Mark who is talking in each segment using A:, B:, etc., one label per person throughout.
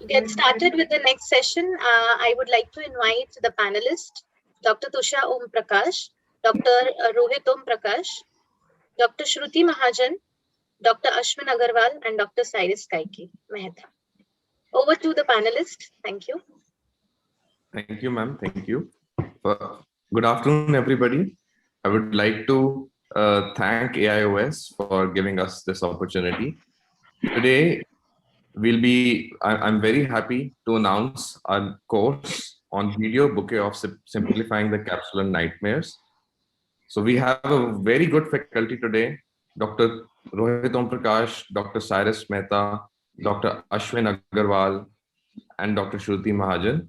A: get started with the next session, I would like to invite the panelists, Dr. Tusha Om Prakash, Dr. Rohit Om Prakash, Dr. Shruti Mahajan, Dr. Ashwin Agarwal, and Dr. Cyrus Kaiki Mehta. Over to the panelists. Thank you.
B: Thank you, ma'am. Thank you. Good afternoon, everybody. I would like to thank AIOS for giving us this opportunity. Today, I'm very happy to announce our course on video bouquet of simplifying the capsular nightmares. So we have a very good faculty today, Dr. Rohit Om Prakash, Dr. Cyrus Mehta, Dr. Ashwin Agarwal, and Dr. Shruti Mahajan.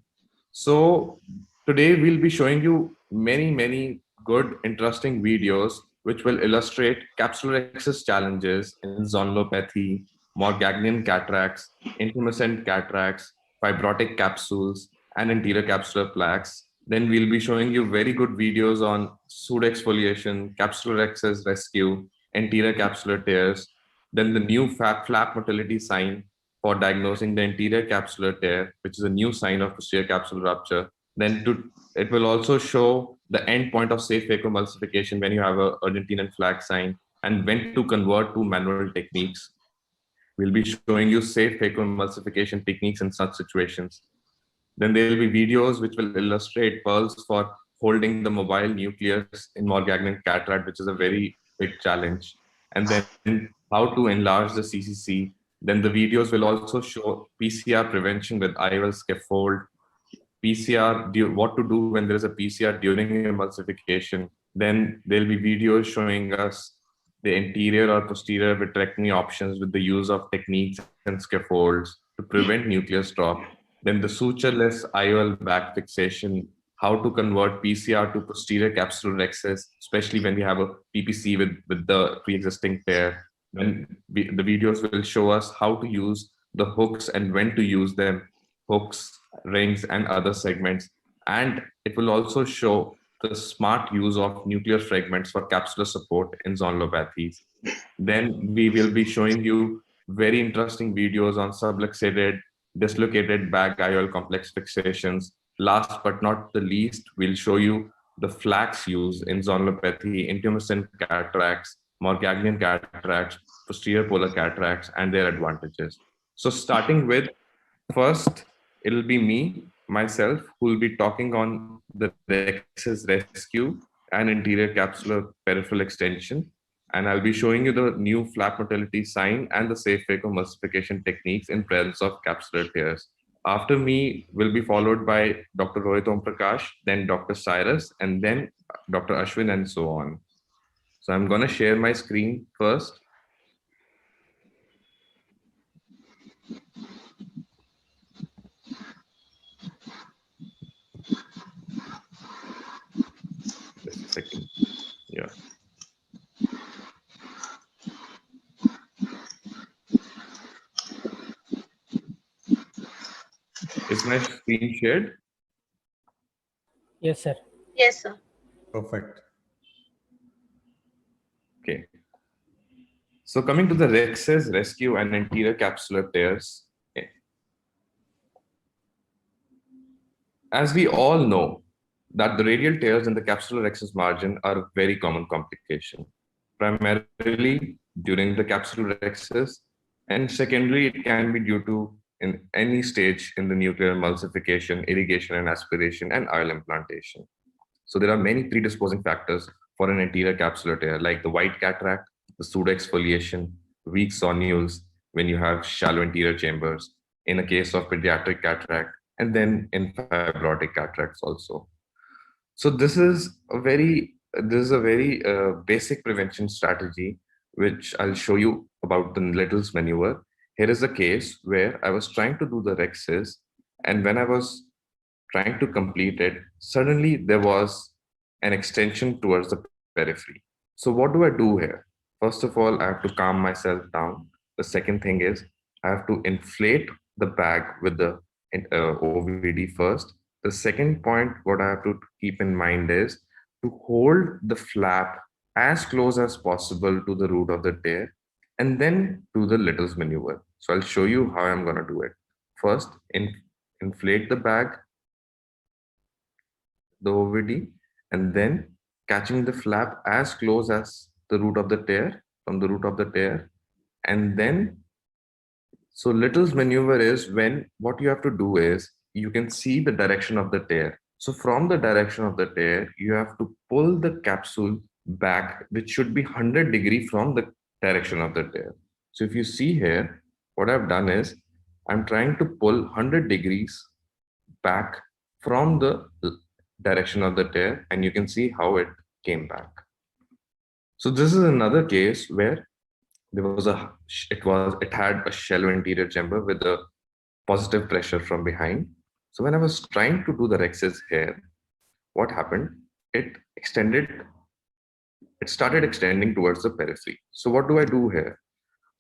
B: So today we'll be showing you many good, interesting videos which will illustrate capsular access challenges in zonulopathy, Morgagnian cataracts, intumescent cataracts, fibrotic capsules, and anterior capsular plaques. Then we'll be showing you very good videos on pseudoexfoliation, capsular access rescue, anterior capsular tears, then the new flap motility sign for diagnosing the anterior capsular tear, which is a new sign of posterior capsular rupture. Then it will also show the end point of safe phacoemulsification when you have a Argentinian flag sign and when to convert to manual techniques. We'll be showing you safe phacoemulsification techniques in such situations. Then there will be videos which will illustrate pearls for holding the mobile nucleus in Morgagnian cataract, which is a very big challenge. And then how to enlarge the CCC. Then the videos will also show PCR prevention with IOL scaffold, PCR, what to do when there is a PCR during emulsification. Then there'll be videos showing us the anterior or posterior vitrectomy options with the use of techniques and scaffolds to prevent nucleus drop. Then the sutureless IOL back fixation, how to convert PCR to posterior capsular access, especially when we have a PPC with the pre-existing tear. Then the videos will show us how to use the hooks and when to use them, hooks, rings, and other segments. And it will also show the smart use of nuclear fragments for capsular support in zonulopathies. Then we will be showing you very interesting videos on subluxated, dislocated bag IOL complex fixations. Last but not the least, we'll show you the flax use in zonulopathy, intumescent cataracts, Morgagnian cataracts, posterior polar cataracts, and their advantages. So starting with, first, it'll be myself, who will be talking on the Rex's rescue and anterior capsular peripheral extension. And I'll be showing you the new flap motility sign and the safe phacoemulsification techniques in presence of capsular tears. After me will be followed by Dr. Rohit Om Prakash, then Dr. Cyrus, and then Dr. Ashwin, and so on. So I'm going to share my screen first. Just a second. Yeah. Is my screen shared?
C: Yes, sir.
A: Yes, sir.
D: Perfect.
B: Okay. So coming to the Rex's rescue and anterior capsular tears. As we all know, that the radial tears in the capsular rexus margin are a very common complication, primarily during the capsular rexus, and secondly, it can be due to in any stage in the nuclear emulsification, irrigation and aspiration, and IOL implantation. So there are many predisposing factors for an anterior capsular tear, like the white cataract, the pseudoexfoliation, weak sonules when you have shallow anterior chambers, in a case of pediatric cataract, and then in fibrotic cataracts also. So this is a very basic prevention strategy, which I'll show you about the Little's maneuver. Here is a case where I was trying to do the rexes, and when I was trying to complete it, suddenly there was an extension towards the periphery. So what do I do here? First of all, I have to calm myself down. The second thing is I have to inflate the bag with the OVD first. The second point, what I have to keep in mind is to hold the flap as close as possible to the root of the tear and then do the Little's maneuver. So I'll show you how I'm going to do it. first inflate the bag, the OVD, and then catching the flap as close as the root of the tear, from the root of the tear. And then, so Little's maneuver is when what you have to do is you can see the direction of the tear. So from the direction of the tear, you have to pull the capsule back, which should be 100 degrees from the direction of the tear. So if you see here, what I've done is I'm trying to pull 100 degrees back from the direction of the tear, and you can see how it came back. So this is another case where there was it had a shallow interior chamber with a positive pressure from behind. So when I was trying to do the rexes here, what happened? It started extending towards the periphery. So what do I do here?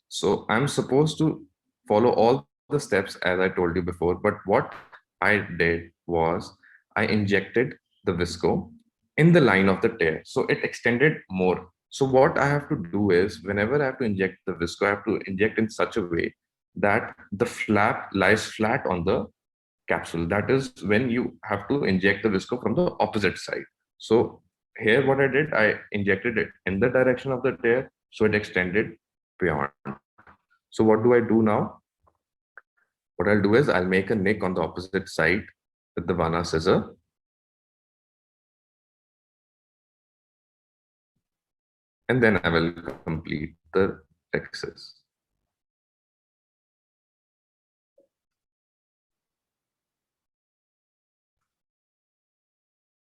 B: So I'm supposed to follow all the steps as I told you before, but what I did was I injected the visco in the line of the tear. So it extended more. So what I have to do is whenever I have to inject the visco, I have to inject in such a way that the flap lies flat on the capsule. That is when you have to inject the visco from the opposite side. So here what I did, I injected it in the direction of the tear, so it extended beyond. So what do I do now? What I'll do is I'll make a nick on the opposite side with the Vana scissor. And then I will complete the rexes.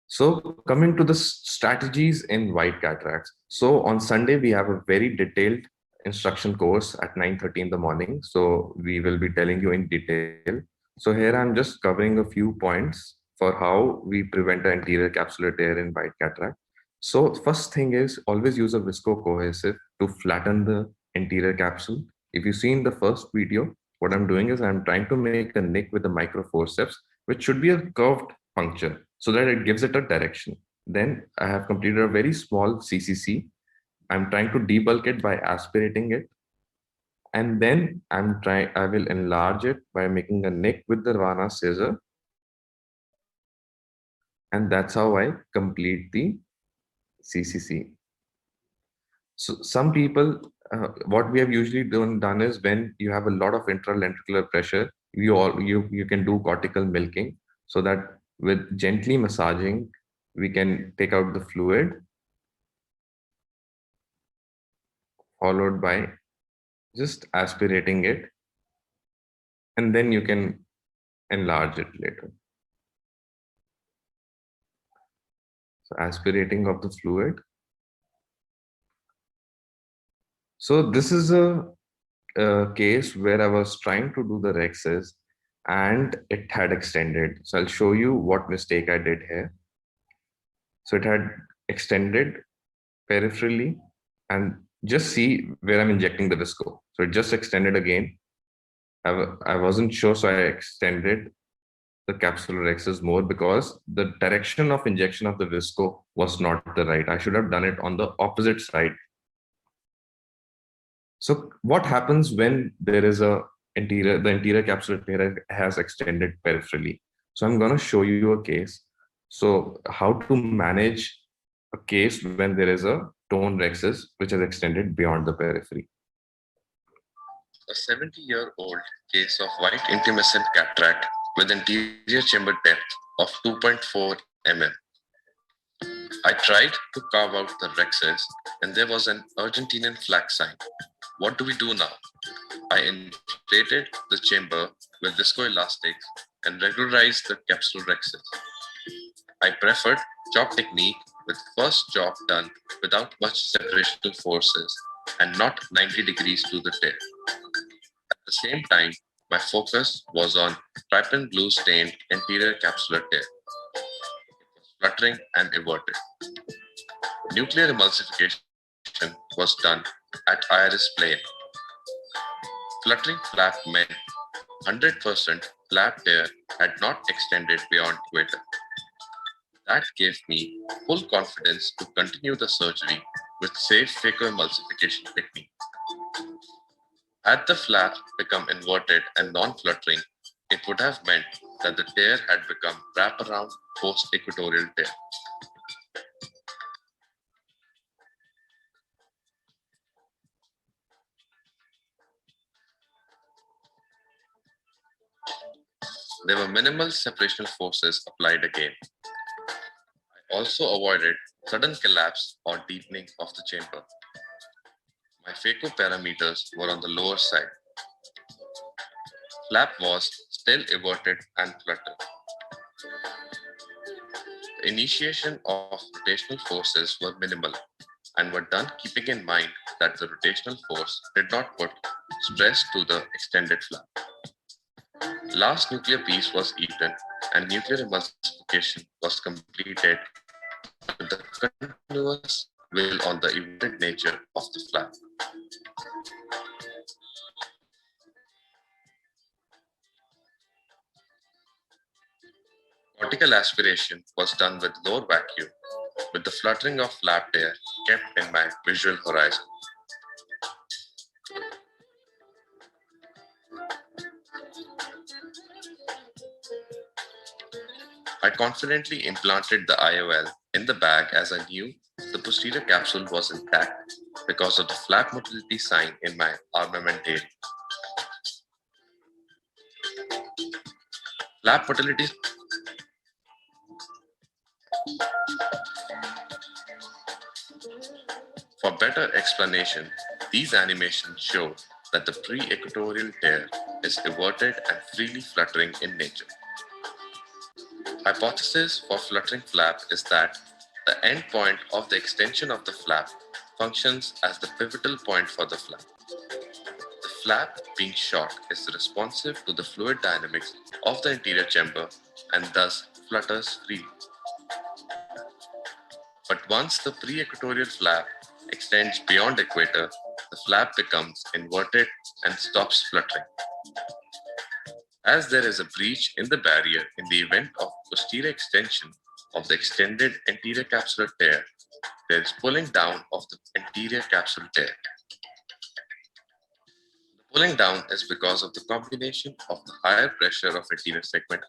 B: So coming to the strategies in white cataracts. So on Sunday, we have a very detailed instruction course at 9:30 in the morning. So we will be telling you in detail. So here I'm just covering a few points for how we prevent an anterior capsular tear in white cataract. So first thing is always use a visco-cohesive to flatten the anterior capsule. If you see in the first video, what I'm doing is I'm trying to make a nick with a micro forceps, which should be a curved puncture so that it gives it a direction. Then I have completed a very small CCC. I'm trying to debulk it by aspirating it. And then I will enlarge it by making a nick with the Vana scissor. And that's how I complete the CCC. So some people, what we have usually done is when you have a lot of intralentricular pressure, you can do cortical milking so that with gently massaging, we can take out the fluid, followed by just aspirating it, and then you can enlarge it later. So aspirating of the fluid. So this is a case where I was trying to do the rexes and it had extended. So I'll show you what mistake I did here. So it had extended peripherally, and just see where I'm injecting the visco. So it just extended again. I wasn't sure, so I extended the capsular rexes more because the direction of injection of the visco was not the right. I should have done it on the opposite side. So what happens when there is the anterior capsular tear has extended peripherally? So I'm going to show you a case. So how to manage a case when there is a tone rexus which has extended beyond the periphery. A 70-year-old case of white intumescent cataract with anterior chamber depth of 2.4 mm. I tried to carve out the rexus and there was an Argentinian flag sign. What do we do now? I inflated the chamber with viscoelastics and regularized the capsule rexus. I preferred chop technique with first chop done without much separational forces and not 90 degrees to the tear. At the same time, my focus was on trypan blue stained anterior capsular tear. It was fluttering and everted. Nuclear emulsification was done at iris plane. Fluttering flap meant 100% flap tear had not extended beyond equator. That gave me full confidence to continue the surgery with safe phacoemulsification technique. Had the flap become inverted and non-fluttering, it would have meant that the tear had become wraparound post-equatorial tear. There were minimal separational forces applied again. I also avoided sudden collapse or deepening of the chamber. My FACO parameters were on the lower side. Flap was still everted and fluttered. The initiation of rotational forces were minimal and were done keeping in mind that the rotational force did not put stress to the extended flap. Last nuclear piece was eaten and nuclear emulsification was completed with the continuous will on the everted nature of the flap. Cortical aspiration was done with lower vacuum, with the fluttering of flap air kept in my visual horizon. I confidently implanted the IOL in the bag as I knew the posterior capsule was intact because of the flap motility sign in my armamentarium. Flap motility For better explanation, these animations show that the pre-equatorial tear is everted and freely fluttering in nature. Hypothesis for fluttering flap is that the end point of the extension of the flap functions as the pivotal point for the flap. The flap, being short, is responsive to the fluid dynamics of the interior chamber and thus flutters freely. But once the pre-equatorial flap extends beyond equator, the flap becomes inverted and stops fluttering. As there is a breach in the barrier in the event of posterior extension of the extended anterior capsular tear, there is pulling down of the anterior capsular tear. The pulling down is because of the combination of the higher pressure of anterior segment,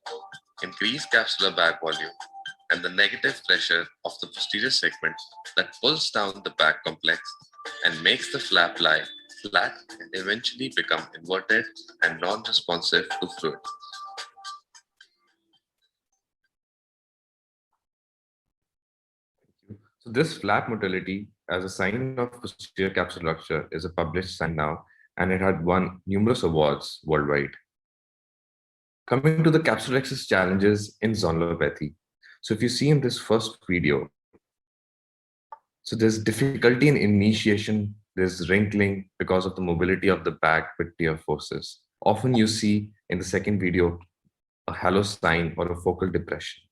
B: increased capsular bag volume, and the negative pressure of the posterior segment that pulls down the bag complex and makes the flap lie flat and eventually become inverted and non-responsive to fluid. So this flap motility as a sign of posterior capsular rupture is a published sign now, and it had won numerous awards worldwide. Coming to the capsulorhexis challenges in zonulopathy. So if you see in this first video, so there's difficulty in initiation, there's wrinkling because of the mobility of the bag with tear forces. Often you see in the second video, a halo sign or a focal depression.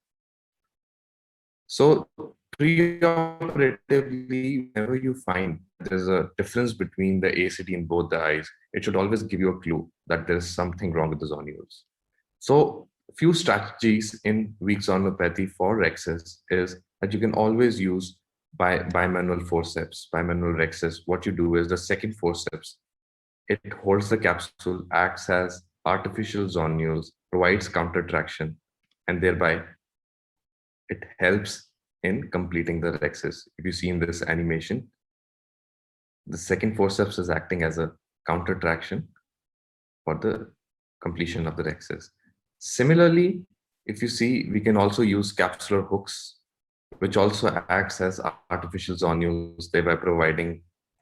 B: So preoperatively, whenever you find there's a difference between the ACT in both the eyes, it should always give you a clue that there's something wrong with the zonules. So a few strategies in weak zonulopathy for rhexis is that you can always use bimanual forceps, bimanual rhexis. What you do is the second forceps, it holds the capsule, acts as artificial zonules, provides counter traction, and thereby it helps in completing the rhexis. If you see in this animation, the second forceps is acting as a counter traction for the completion of the rhexis. Similarly, if you see, we can also use capsular hooks, which also acts as artificial zonules, thereby providing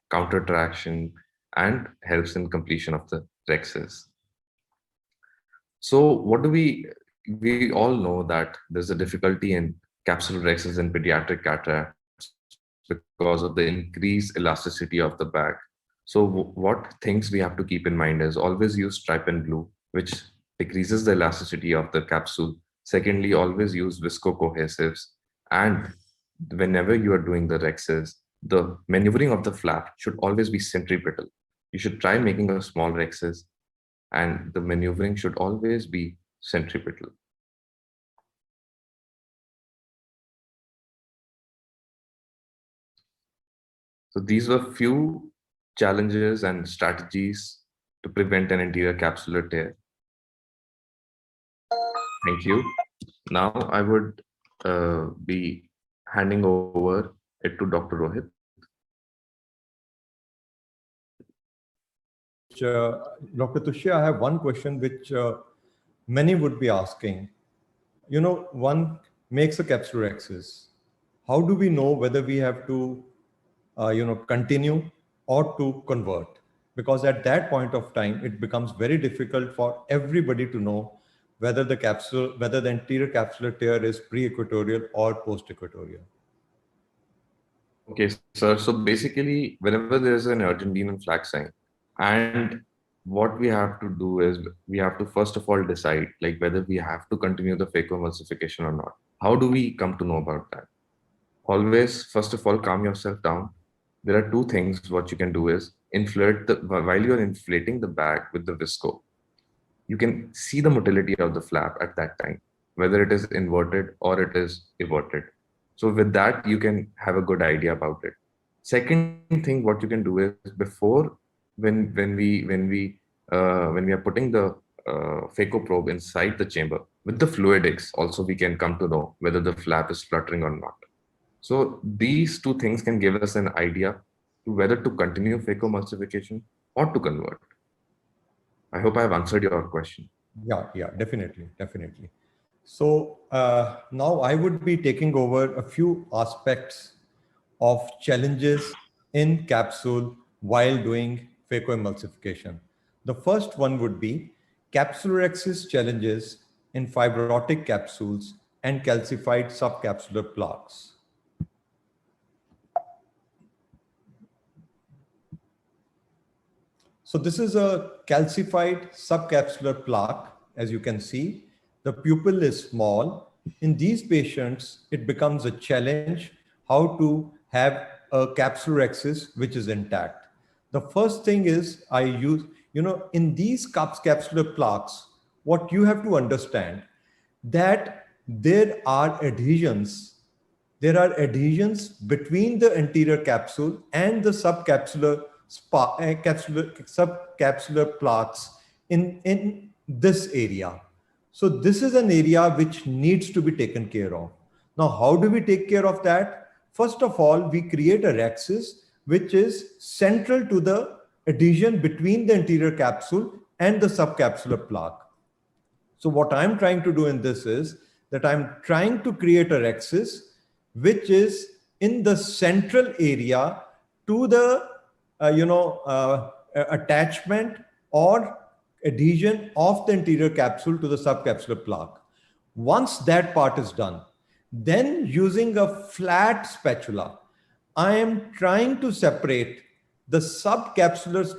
B: counter traction and helps in completion of the rhexis. So what do we all know that there's a difficulty in capsular rhexis in pediatric cataracts because of the increased elasticity of the bag. So what things we have to keep in mind is always use Trypan Blue, which decreases the elasticity of the capsule. Secondly, always use viscocohesives. And whenever you are doing the rhexis, the maneuvering of the flap should always be centripetal. You should try making a small rhexis, and the maneuvering should always be centripetal. So these were few challenges and strategies to prevent an anterior capsular tear. Thank you. Now I would be handing over it to Dr. Rohit.
C: Dr. Tushya, I have one question which many would be asking. You know, one makes a capsulorhexis. How do we know whether we have to, continue or to convert? Because at that point of time, it becomes very difficult for everybody to know whether whether the anterior capsular tear is pre-equatorial or post-equatorial.
B: Okay, sir. So basically, whenever there's an urgent venous flag sign, and what we have to do is we have to first of all decide like whether we have to continue the phacoemulsification or not. How do we come to know about that? Always, first of all, calm yourself down. There are two things what you can do is while you're inflating the bag with the visco, you can see the motility of the flap at that time, whether it is inverted or it is everted. So with that, you can have a good idea about it. Second thing, what you can do is before when we are putting the phaco probe inside the chamber with the fluidics, also we can come to know whether the flap is fluttering or not. So these two things can give us an idea to whether to continue phacoemulsification or to convert. I hope I have answered your question.
C: Yeah, definitely. So now I would be taking over a few aspects of challenges in capsule while doing phacoemulsification. The first one would be capsulorhexis challenges in fibrotic capsules and calcified subcapsular plaques. So this is a calcified subcapsular plaque. As you can see, the pupil is small. In these patients, it becomes a challenge how to have a capsulorhexis which is intact. The first thing is I use, in these capsular plaques, what you have to understand that there are adhesions between the anterior capsule and the subcapsular subcapsular plaques in this area. So this is an area which needs to be taken care of. Now, how do we take care of that? First of all, we create a rhexis which is central to the adhesion between the anterior capsule and the subcapsular plaque. So what I'm trying to do in this is that I'm trying to create a rhexis which is in the central area to the attachment or adhesion of the anterior capsule to the subcapsular plaque. Once that part is done, then using a flat spatula, I am trying to separate the subcapsular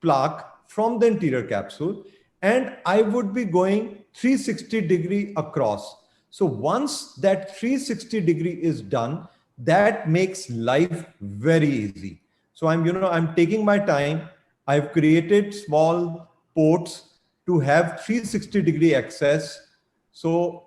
C: plaque from the anterior capsule, and I would be going 360-degree across. So once that 360-degree is done, that makes life very easy. So I'm taking my time. I've created small ports to have 360-degree access. So,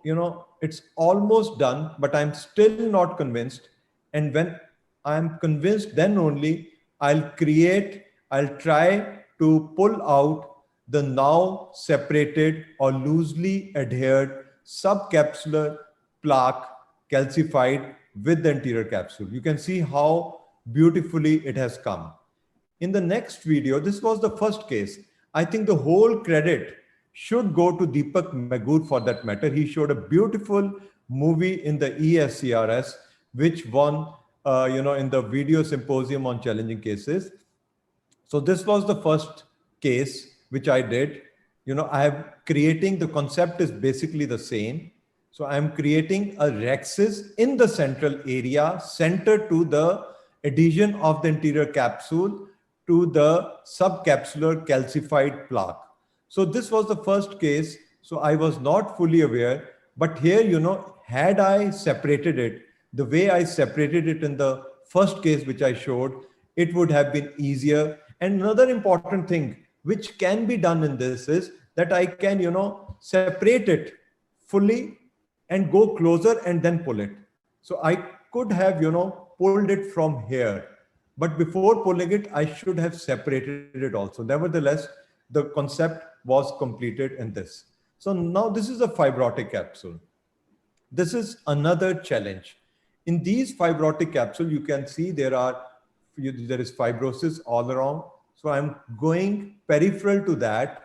C: it's almost done, but I'm still not convinced. And when I'm convinced, then only I'll try to pull out the now separated or loosely adhered subcapsular plaque calcified with the anterior capsule. You can see how beautifully it has come. In the next video, this was the first case. I think the whole credit should go to Deepak Magur for that matter. He showed a beautiful movie in the ESCRS, which won, in the video symposium on challenging cases. So this was the first case which I did. The concept is basically the same. So I'm creating a rhexis in the central area, centered to the adhesion of the anterior capsule to the subcapsular calcified plaque. So this was the first case. So I was not fully aware, but here, had I separated it the way I separated it in the first case, which I showed, it would have been easier. And another important thing which can be done in this is that I can, separate it fully and go closer and then pull it. So I could have, pulled it from here, but before pulling it, I should have separated it also. Nevertheless, the concept was completed in this. So now this is a fibrotic capsule. This is another challenge. In these fibrotic capsule, you can see there is fibrosis all around. So I'm going peripheral to that,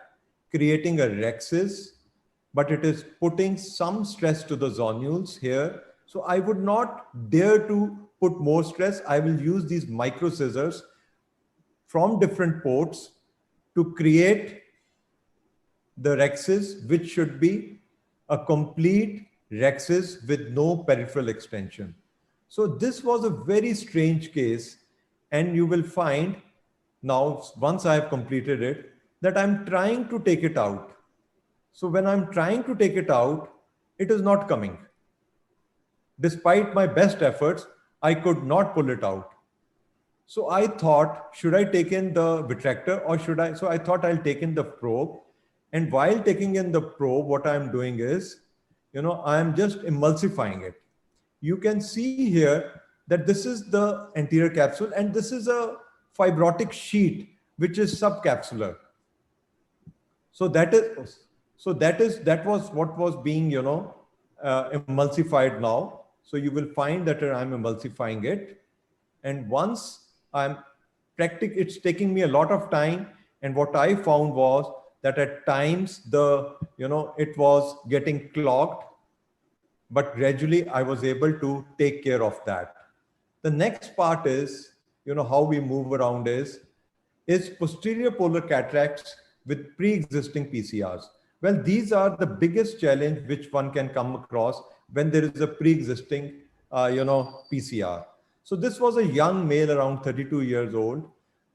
C: creating a rhexis, but it is putting some stress to the zonules here. So I would not dare to put more stress. I will use these micro scissors from different ports to create the rhexis, which should be a complete rhexis with no peripheral extension. So this was a very strange case, and you will find now, once I have completed it, that I'm trying to take it out. So when I'm trying to take it out, it is not coming. Despite my best efforts, I could not pull it out. So I thought, should I take in the vitractor or should I? So I thought I'll take in the probe. And while taking in the probe, what I'm doing is, I'm just emulsifying it. You can see here that this is the anterior capsule and this is a fibrotic sheet, which is subcapsular. So that was what was being, emulsified now. So you will find that I'm emulsifying it. And once it's taking me a lot of time. And what I found was that at times it was getting clogged, but gradually I was able to take care of that. The next part is, how we move around is posterior polar cataracts with pre-existing PCRs. Well, these are the biggest challenge which one can come across when there is a pre-existing, PCR. So this was a young male around 32 years old,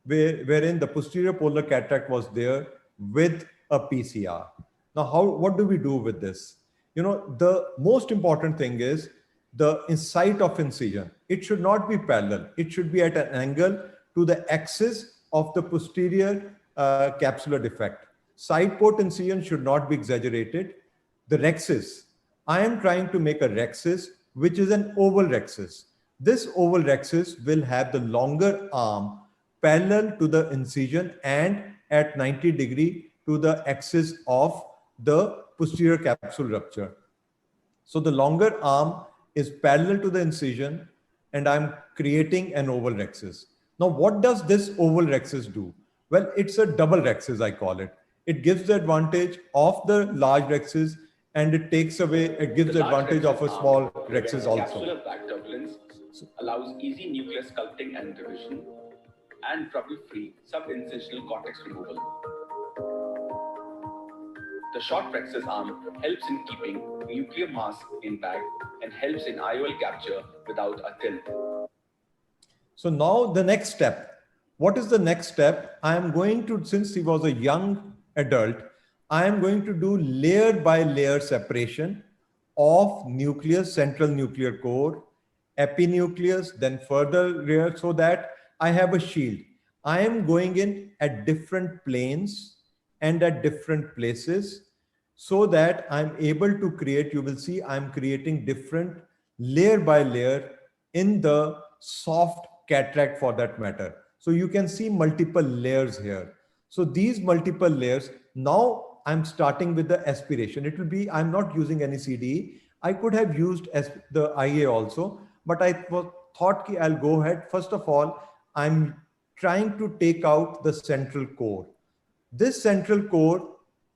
C: wherein the posterior polar cataract was there with a PCR. Now, what do we do with this? The most important thing is the site of incision. It should not be parallel. It should be at an angle to the axis of the posterior capsular defect. Side port incision should not be exaggerated. The rhexis. I am trying to make a rhexis, which is an oval rhexis. This oval rhexis will have the longer arm parallel to the incision and at 90 degree to the axis of the posterior capsule rupture. So the longer arm is parallel to the incision and I'm creating an oval rhexis. Now, what does this oval rhexis do? Well, it's a double rhexis, I call it. It gives the advantage of the large rhexis and it gives the advantage of a small rhexis also.
D: Capsular back turbulence allows easy nuclear sculpting and division and trouble-free subincisional cortex removal. The short rhexis arm helps in keeping nuclear mass intact and helps in IOL capture without a tilt.
C: So now the next step. What is the next step? I am going to, since he was a young adult, I am going to do layer by layer separation of nucleus, central nuclear core, epinucleus, then further layer so that I have a shield. I am going in at different planes and at different places so that I'm able to create, you will see I'm creating different layer by layer in the soft cataract for that matter. So you can see multiple layers here. So these multiple layers, now I'm starting with the aspiration. It will be, I'm not using any CDE. I could have used the IA also, but I thought I'll go ahead. First of all, I'm trying to take out the central core. This central core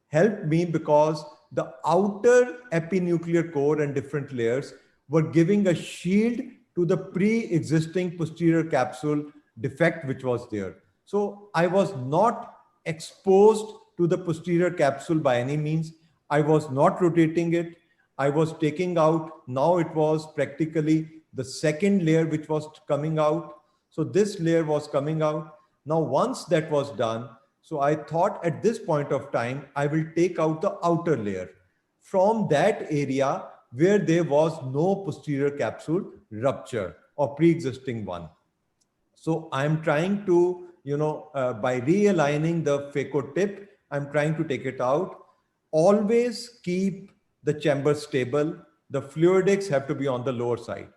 C: helped me because the outer epinuclear core and different layers were giving a shield to the pre-existing posterior capsule defect which was there. So I was not exposed to the posterior capsule by any means. I was not rotating it. I was taking out. Now it was practically the second layer which was coming out. So this layer was coming out. Now once that was done, so I thought at this point of time, I will take out the outer layer from that area where there was no posterior capsule rupture or pre-existing one. So I'm trying to, by realigning the phaco tip, I'm trying to take it out. Always keep the chamber stable. The fluidics have to be on the lower side.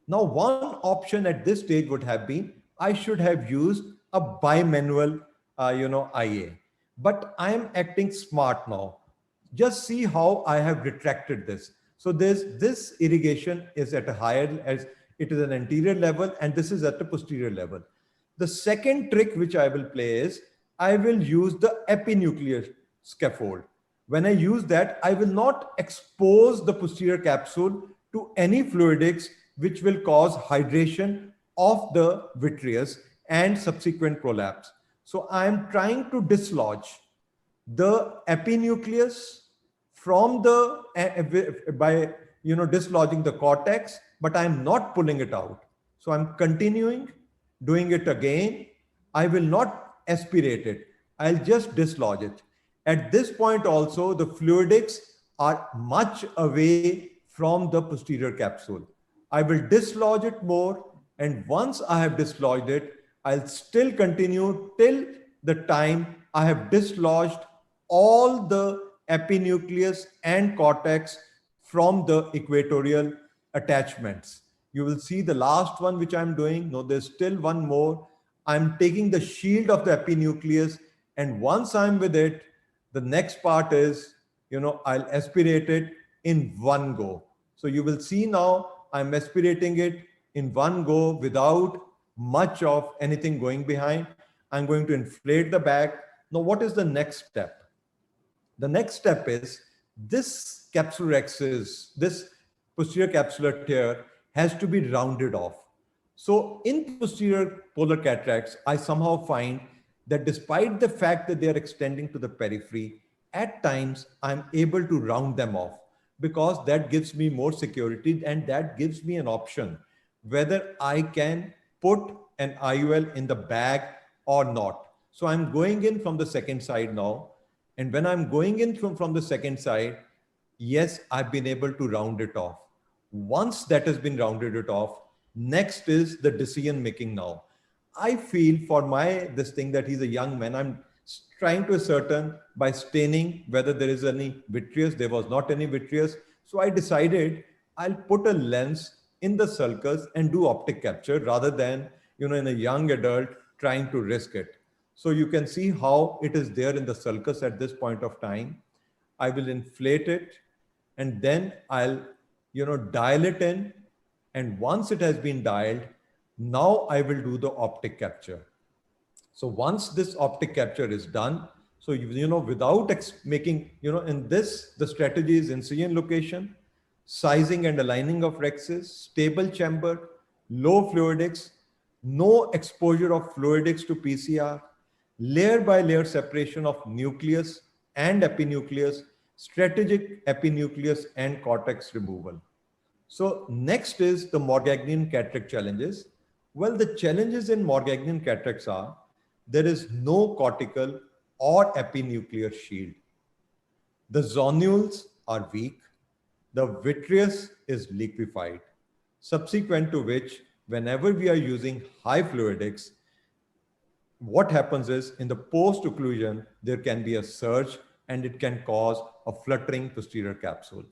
C: Now, one option at this stage would have been, I should have used a bimanual, IA, but I'm acting smart now. Just see how I have retracted this. So this irrigation is at a higher, as it is an anterior level, and this is at the posterior level. The second trick which I will play is I will use the epinuclear scaffold. When I use that, I will not expose the posterior capsule to any fluidics which will cause hydration of the vitreous and subsequent prolapse. So I am trying to dislodge the epinucleus from the by dislodging the cortex, but I'm not pulling it out. So I'm continuing doing it again. I will not aspirate it. I'll just dislodge it. At this point also, the fluidics are much away from the posterior capsule. I will dislodge it more, and once I have dislodged it, I'll still continue till the time I have dislodged all the epinucleus and cortex from the equatorial attachments. You will see the last one which I'm doing. No, there's still one more. I'm taking the shield of the epinucleus, and once I'm with it, the next part is, I'll aspirate it in one go. So you will see now I'm aspirating it in one go without much of anything going behind. I'm going to inflate the bag. Now, what is the next step? The next step is this capsulorhexis, this posterior capsular tear has to be rounded off. So in posterior polar cataracts, I somehow find that despite the fact that they are extending to the periphery, at times I'm able to round them off because that gives me more security and that gives me an option whether I can put an IOL in the bag or not. So I'm going in from the second side now. And when I'm going in from the second side, yes, I've been able to round it off. Once that has been rounded it off, next is the decision making now. I feel for this thing that he's a young man, I'm trying to ascertain by staining whether there is any vitreous. There was not any vitreous. So I decided I'll put a lens in the sulcus and do optic capture rather than, in a young adult trying to risk it. So you can see how it is there in the sulcus at this point of time. I will inflate it and then I'll, dial it in. And once it has been dialed, now I will do the optic capture. So once this optic capture is done, so, without making, in this, the strategy is incision location, sizing and aligning of rhexis, stable chamber, low fluidics, no exposure of fluidics to PCR, layer by layer separation of nucleus and epinucleus, strategic epinucleus and cortex removal. So next is the Morgagnian cataract challenges. Well, the challenges in Morgagnian cataracts are there is no cortical or epinuclear shield. The zonules are weak. The vitreous is liquefied. Subsequent to which, whenever we are using high fluidics, what happens is in the post-occlusion, there can be a surge and it can cause a fluttering posterior capsule.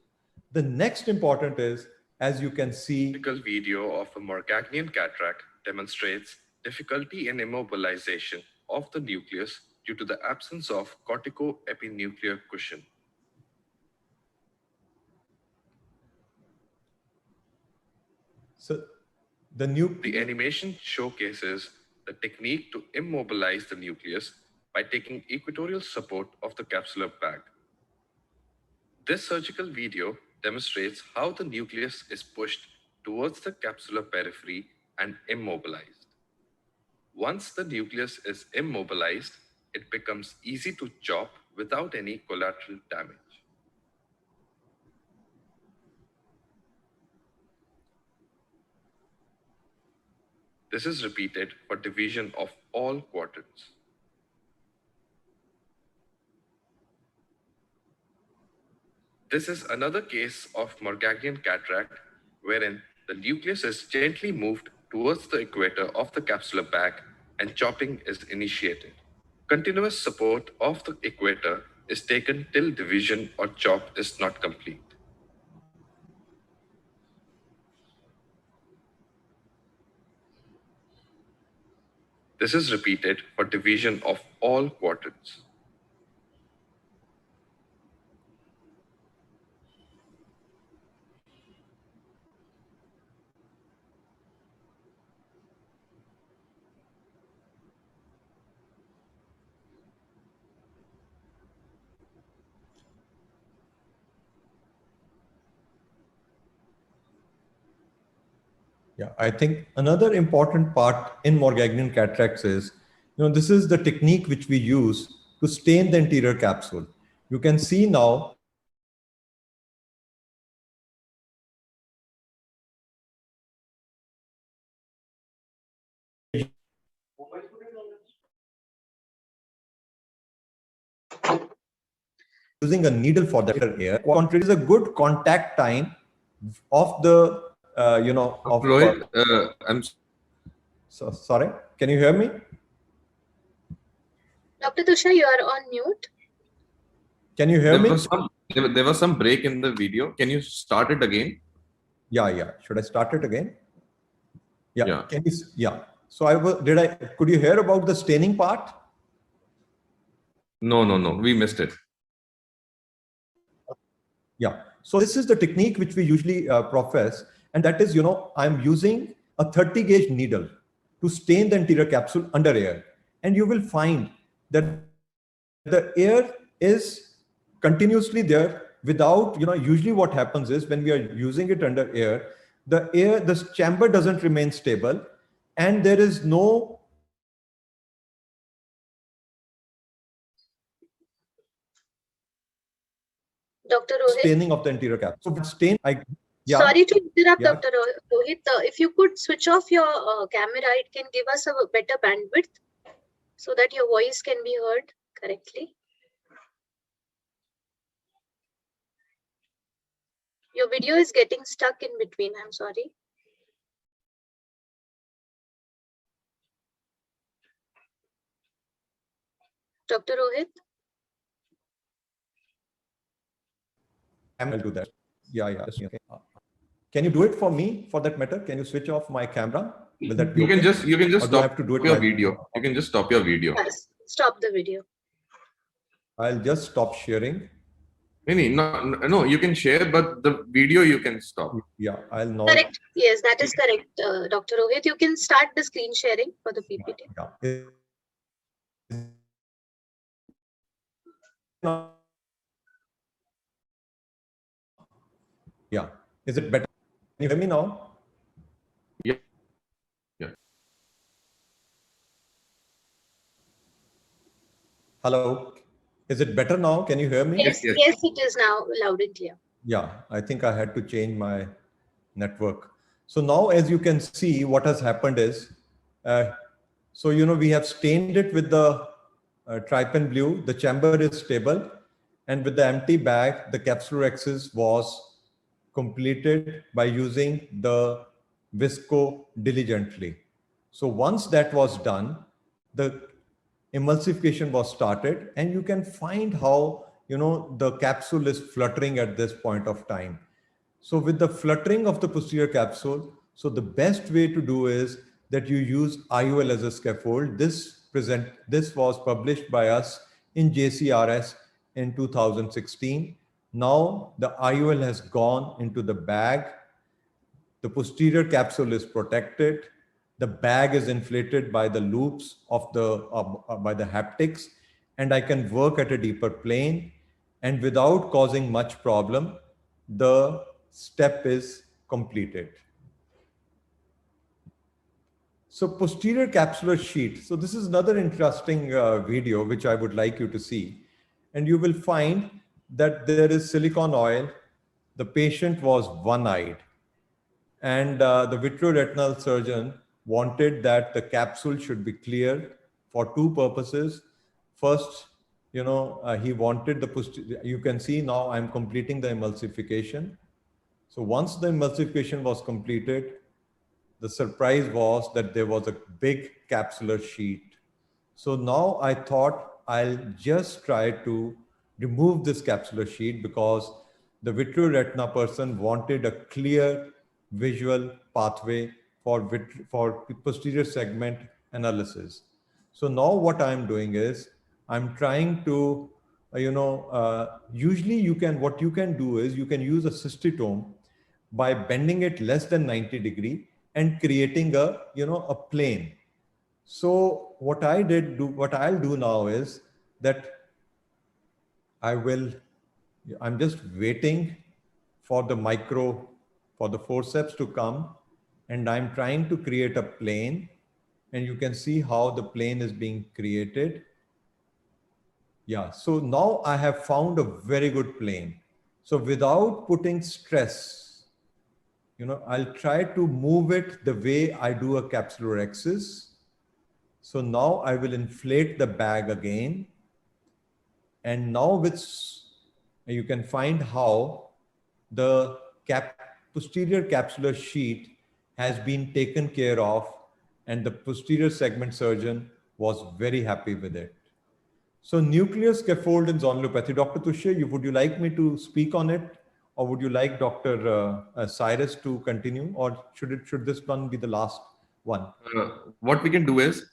C: The next important is, as you can see,
B: Typical video of a Morgagnian cataract demonstrates difficulty in immobilization of the nucleus due to the absence of cortico-epinuclear cushion.
C: so
B: The animation showcases the technique to immobilize the nucleus by taking equatorial support of the capsular bag. This surgical video demonstrates how the nucleus is pushed towards the capsular periphery and immobilized. Once the nucleus is immobilized, it becomes easy to chop without any collateral damage. This is repeated for division of all quadrants. This is another case of Morgagnian cataract wherein the nucleus is gently moved towards the equator of the capsular bag and chopping is initiated. Continuous support of the equator is taken till division or chop is not complete. This is repeated for division of all quadrants.
C: Yeah, I think another important part in Morgagnian cataracts is, this is the technique which we use to stain the anterior capsule. You can see now using a needle for the air. It is a good contact time of the,
B: Dr. Rohit, I'm
C: so, sorry, can you hear me?
A: Dr. Tusha, you are on mute.
C: Can you hear
B: there
C: me?
B: was some there was some break in the video. Can you start it again?
C: Yeah. Should I start it again? Yeah.
B: Yeah.
C: Can you? Yeah. So could you hear about the staining part?
B: No. We missed it.
C: Yeah. So this is the technique which we usually profess, and that is, I'm using a 30 gauge needle to stain the anterior capsule under air, and you will find that the air is continuously there without, usually what happens is when we are using it under air, the chamber doesn't remain stable, and there is no
A: Dr. Rohit.
C: staining of the anterior capsule. So stain, yeah.
A: Sorry to interrupt,
C: Yeah.
A: Dr. Rohit. If you could switch off your camera, it can give us a better bandwidth so that your voice can be heard correctly. Your video is getting stuck in between. I'm sorry. Dr. Rohit?
C: I'll do that. Yeah. Okay. Can you do it for me, for that matter? Can you switch off my camera? Will that be
B: You can
C: okay?
B: just
C: Or do I
B: stop
C: have to do it
B: your
C: by-
B: video. You can just stop your video.
A: Yes. Stop the video.
C: I'll just stop sharing.
B: No, you can share, but the video you can stop.
C: Yeah, I'll now.
A: Correct. Yes, that is correct, Dr. Rohit. You can start the screen sharing for the PPT.
C: Yeah. Is it better? Can you hear me now?
B: Yeah.
C: Hello. Is it better now? Can you hear me?
A: Yes,
B: Yes.
A: yes, it is now loud and clear.
C: Yeah, I think I had to change my network. So now, as you can see, what has happened is, we have stained it with the trypan blue. The chamber is stable, and with the empty bag, the capsulorhexis was completed by using the visco diligently. So once that was done, the emulsification was started, and you can find how the capsule is fluttering at this point of time. So with the fluttering of the posterior capsule, so the best way to do is that you use IOL as a scaffold. This was published by us in JCRS in 2016. Now the IOL has gone into the bag. The posterior capsule is protected. The bag is inflated by the loops of by the haptics, and I can work at a deeper plane. And without causing much problem, the step is completed. So posterior capsular sheet. So this is another interesting video which I would like you to see. And you will find that there is silicone oil. The patient was one-eyed. And the vitreoretinal surgeon wanted that the capsule should be cleared for two purposes. First, he wanted you can see now I'm completing the emulsification. So once the emulsification was completed, the surprise was that there was a big capsular sheet. So now I thought I'll just try to remove this capsular sheet because the vitreoretina person wanted a clear visual pathway for posterior segment analysis. So now what I'm doing is I'm trying to, usually what you can do is you can use a cystitome by bending it less than 90 degree and creating a plane. So what I'll do now is that I'm just waiting for the forceps to come, and I'm trying to create a plane, and you can see how the plane is being created. Yeah, so now I have found a very good plane. So without putting stress, I'll try to move it the way I do a capsulorhexis. So now I will inflate the bag again. And now you can find how the posterior capsular sheet has been taken care of, and the posterior segment surgeon was very happy with it. So nuclear scaffold in zonulopathy. Dr. Tushya, would you like me to speak on it, or would you like Dr. Cyrus to continue, or should this one be the last one?
B: What we can do is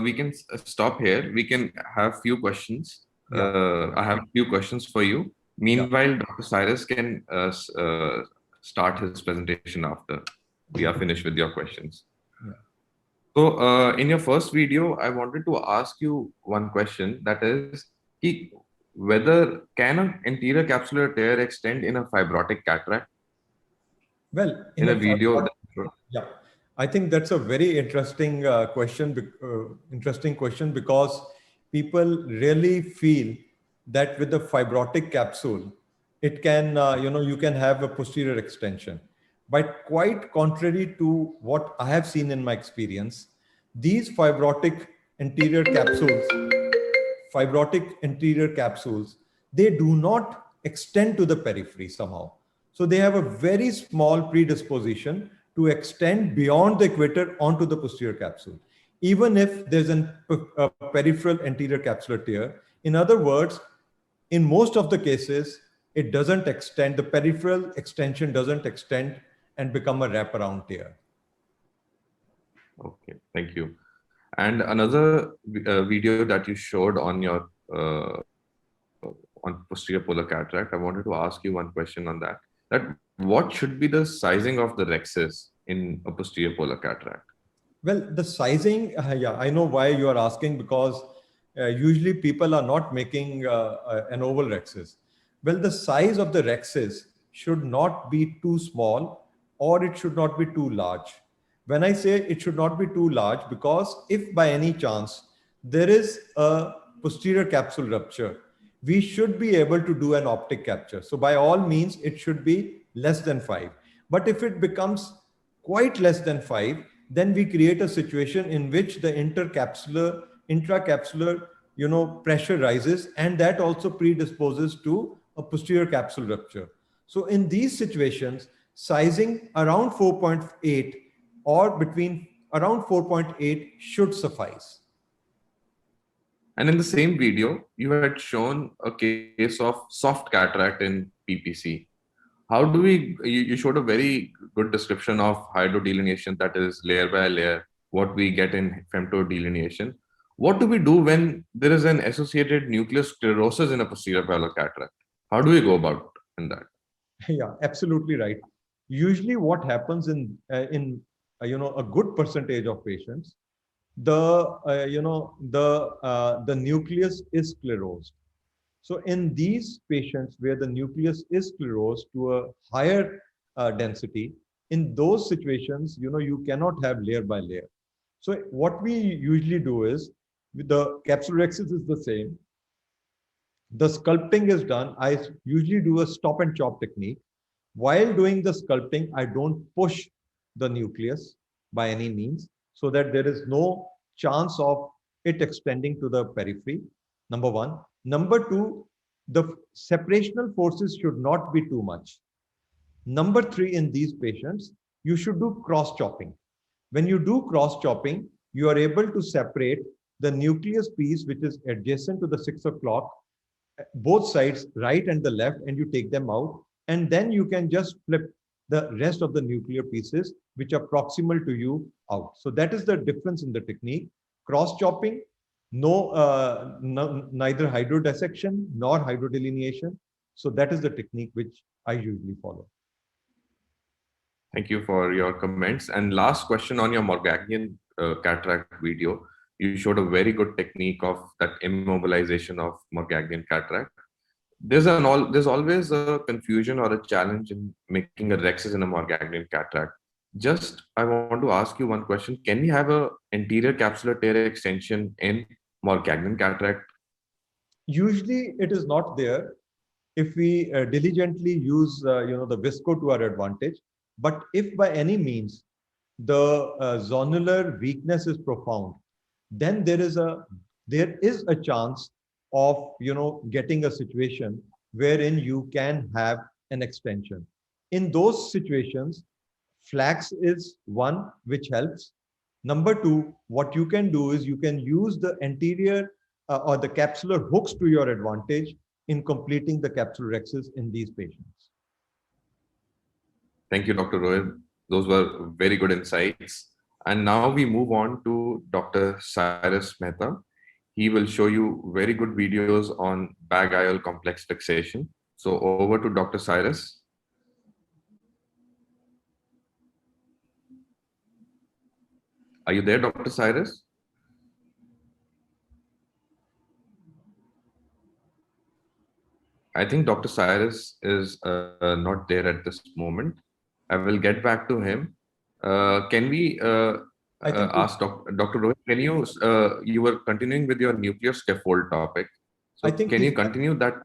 B: we can stop here. We can have few questions. I have few questions for you. Meanwhile, Dr. Cyrus can start his presentation after we are finished with your questions.
C: Yeah.
B: So in your first video, I wanted to ask you one question, that is, whether can an anterior capsular tear extend in a fibrotic cataract?
C: Well,
B: in a video.
C: Yeah, I think that's a very interesting question. Interesting question, because people really feel that with the fibrotic capsule, it can, you can have a posterior extension. But quite contrary to what I have seen in my experience, these fibrotic anterior capsules, they do not extend to the periphery somehow. So they have a very small predisposition to extend beyond the equator onto the posterior capsule, even if there's a peripheral anterior capsular tear. In other words, in most of the cases, it doesn't extend, the peripheral extension doesn't extend and become a wraparound tear.
B: Okay, thank you. And another video that you showed on your on posterior polar cataract, I wanted to ask you one question on that. That what should be the sizing of the rhexis in a posterior polar cataract?
C: Well, the sizing, yeah, I know why you are asking, because usually people are not making an oval rhexis. Well, the size of the rhexis should not be too small, or it should not be too large. When I say it should not be too large, because if by any chance there is a posterior capsule rupture, we should be able to do an optic capture. So by all means, it should be less than 5. But if it becomes quite less than 5, then we create a situation in which the intracapsular, pressure rises, and that also predisposes to a posterior capsule rupture. So in these situations, sizing around 4.8 or between around 4.8 should suffice.
B: And in the same video, you had shown a case of soft cataract in PPC. How do you showed a very good description of hydrodelineation, that is layer by layer, what we get in femtodelineation. What do we do when there is an associated nuclear sclerosis in a posterior polar cataract? How do we go about in that?
C: Yeah, absolutely right. Usually what happens in a good percentage of patients, the nucleus is sclerosed. So in these patients where the nucleus is sclerosed to a higher density, in those situations, you cannot have layer by layer. So what we usually do is, with the capsulorhexis is the same. The sculpting is done. I usually do a stop and chop technique. While doing the sculpting, I don't push the nucleus by any means, so that there is no chance of it extending to the periphery, number one. Number two, the separational forces should not be too much. Number three, in these patients, you should do cross chopping. When you do cross chopping, you are able to separate the nucleus piece, which is adjacent to the 6 o'clock, both sides, right and the left, and you take them out. And then you can just flip the rest of the nuclear pieces, which are proximal to you, out. So that is the difference in the technique. Cross chopping, neither hydrodissection nor hydrodelineation. So that is the technique which I usually follow.
B: Thank you for your comments. And last question on your Morgantian cataract video. You showed a very good technique of that immobilization of Morgantian cataract. There's always a confusion or a challenge in making a rhexis in a Morgantian cataract. Just, I want to ask you one question. Can we have a anterior capsular tear extension in Morgagnon cataract?
C: Usually it is not there if we diligently use the visco to our advantage. But if by any means the zonular weakness is profound, then there is a chance of getting a situation wherein you can have an extension. In those situations, flax is one which helps. Number two, what you can do is you can use the anterior or the capsular hooks to your advantage in completing the capsulorhexis in these patients.
B: Thank you, Dr. Rohit. Those were very good insights. And now we move on to Dr. Cyrus Mehta. He will show you very good videos on bag IOL complex fixation. So over to Dr. Cyrus. Are you there, Dr. Cyrus? I think Dr. Cyrus is not there at this moment. I will get back to him. Can we ask Dr. Rohit, can you, you were continuing with your nuclear scaffold topic. So
C: I think
B: can you continue that?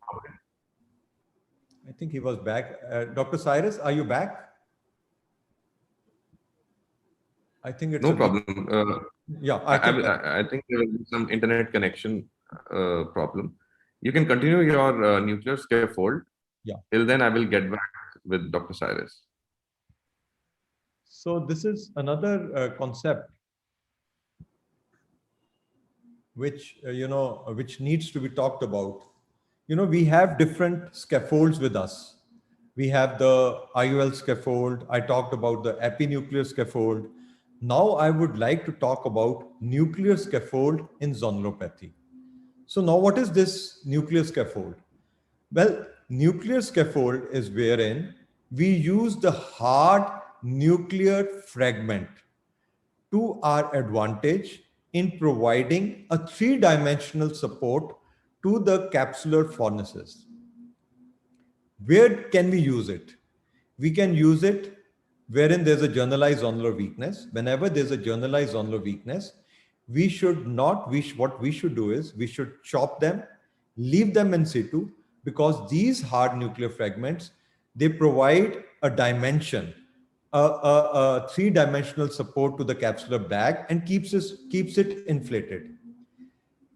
C: I think he was back. Dr. Cyrus, are you back? I think it's
B: no problem.
C: Yeah,
B: I think there will be some internet connection problem. You can continue your nuclear scaffold.
C: Yeah.
B: Till then, I will get back with Dr. Cyrus.
C: So this is another concept which which needs to be talked about. We have different scaffolds with us. We have the IOL scaffold. I talked about the epinuclear scaffold. Now I would like to talk about nuclear scaffold in zonulopathy. So now what is this nuclear scaffold? Well, nuclear scaffold is wherein we use the hard nuclear fragment to our advantage in providing a three-dimensional support to the capsular fornices. Where can we use it? We can use it wherein there's a generalized zonular weakness. Whenever there's a generalized zonular weakness, what we should do is we should chop them, leave them in situ, because these hard nuclear fragments, they provide a dimension, a three-dimensional support to the capsular bag and keeps it inflated.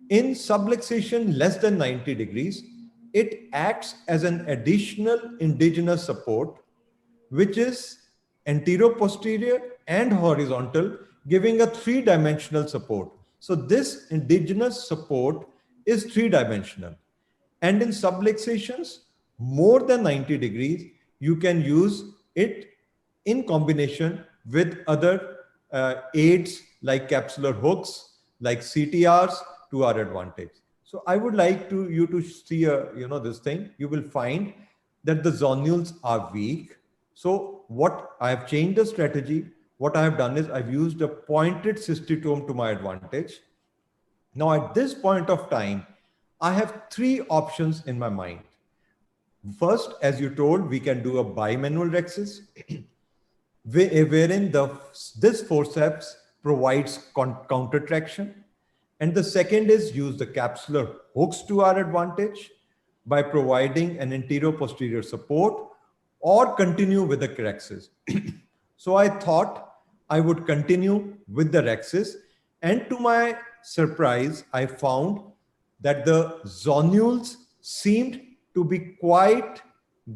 C: In subluxation less than 90 degrees, it acts as an additional indigenous support, which is anteroposterior and horizontal, giving a three-dimensional support. So this indigenous support is three-dimensional. And in subluxations more than 90 degrees, you can use it in combination with other aids like capsular hooks, like CTRs, to our advantage. So I would like you to see this thing. You will find that the zonules are weak. So what I have changed the strategy. What I have done is I've used a pointed cystitome to my advantage. Now at this point of time, I have three options in my mind. First, as you told, we can do a bimanual rhexis, wherein this forceps provides counter traction. And the second is use the capsular hooks to our advantage by providing an anterior-posterior support, or continue with the rhexis. So I thought I would continue with the rhexis, and to my surprise, I found that the zonules seemed to be quite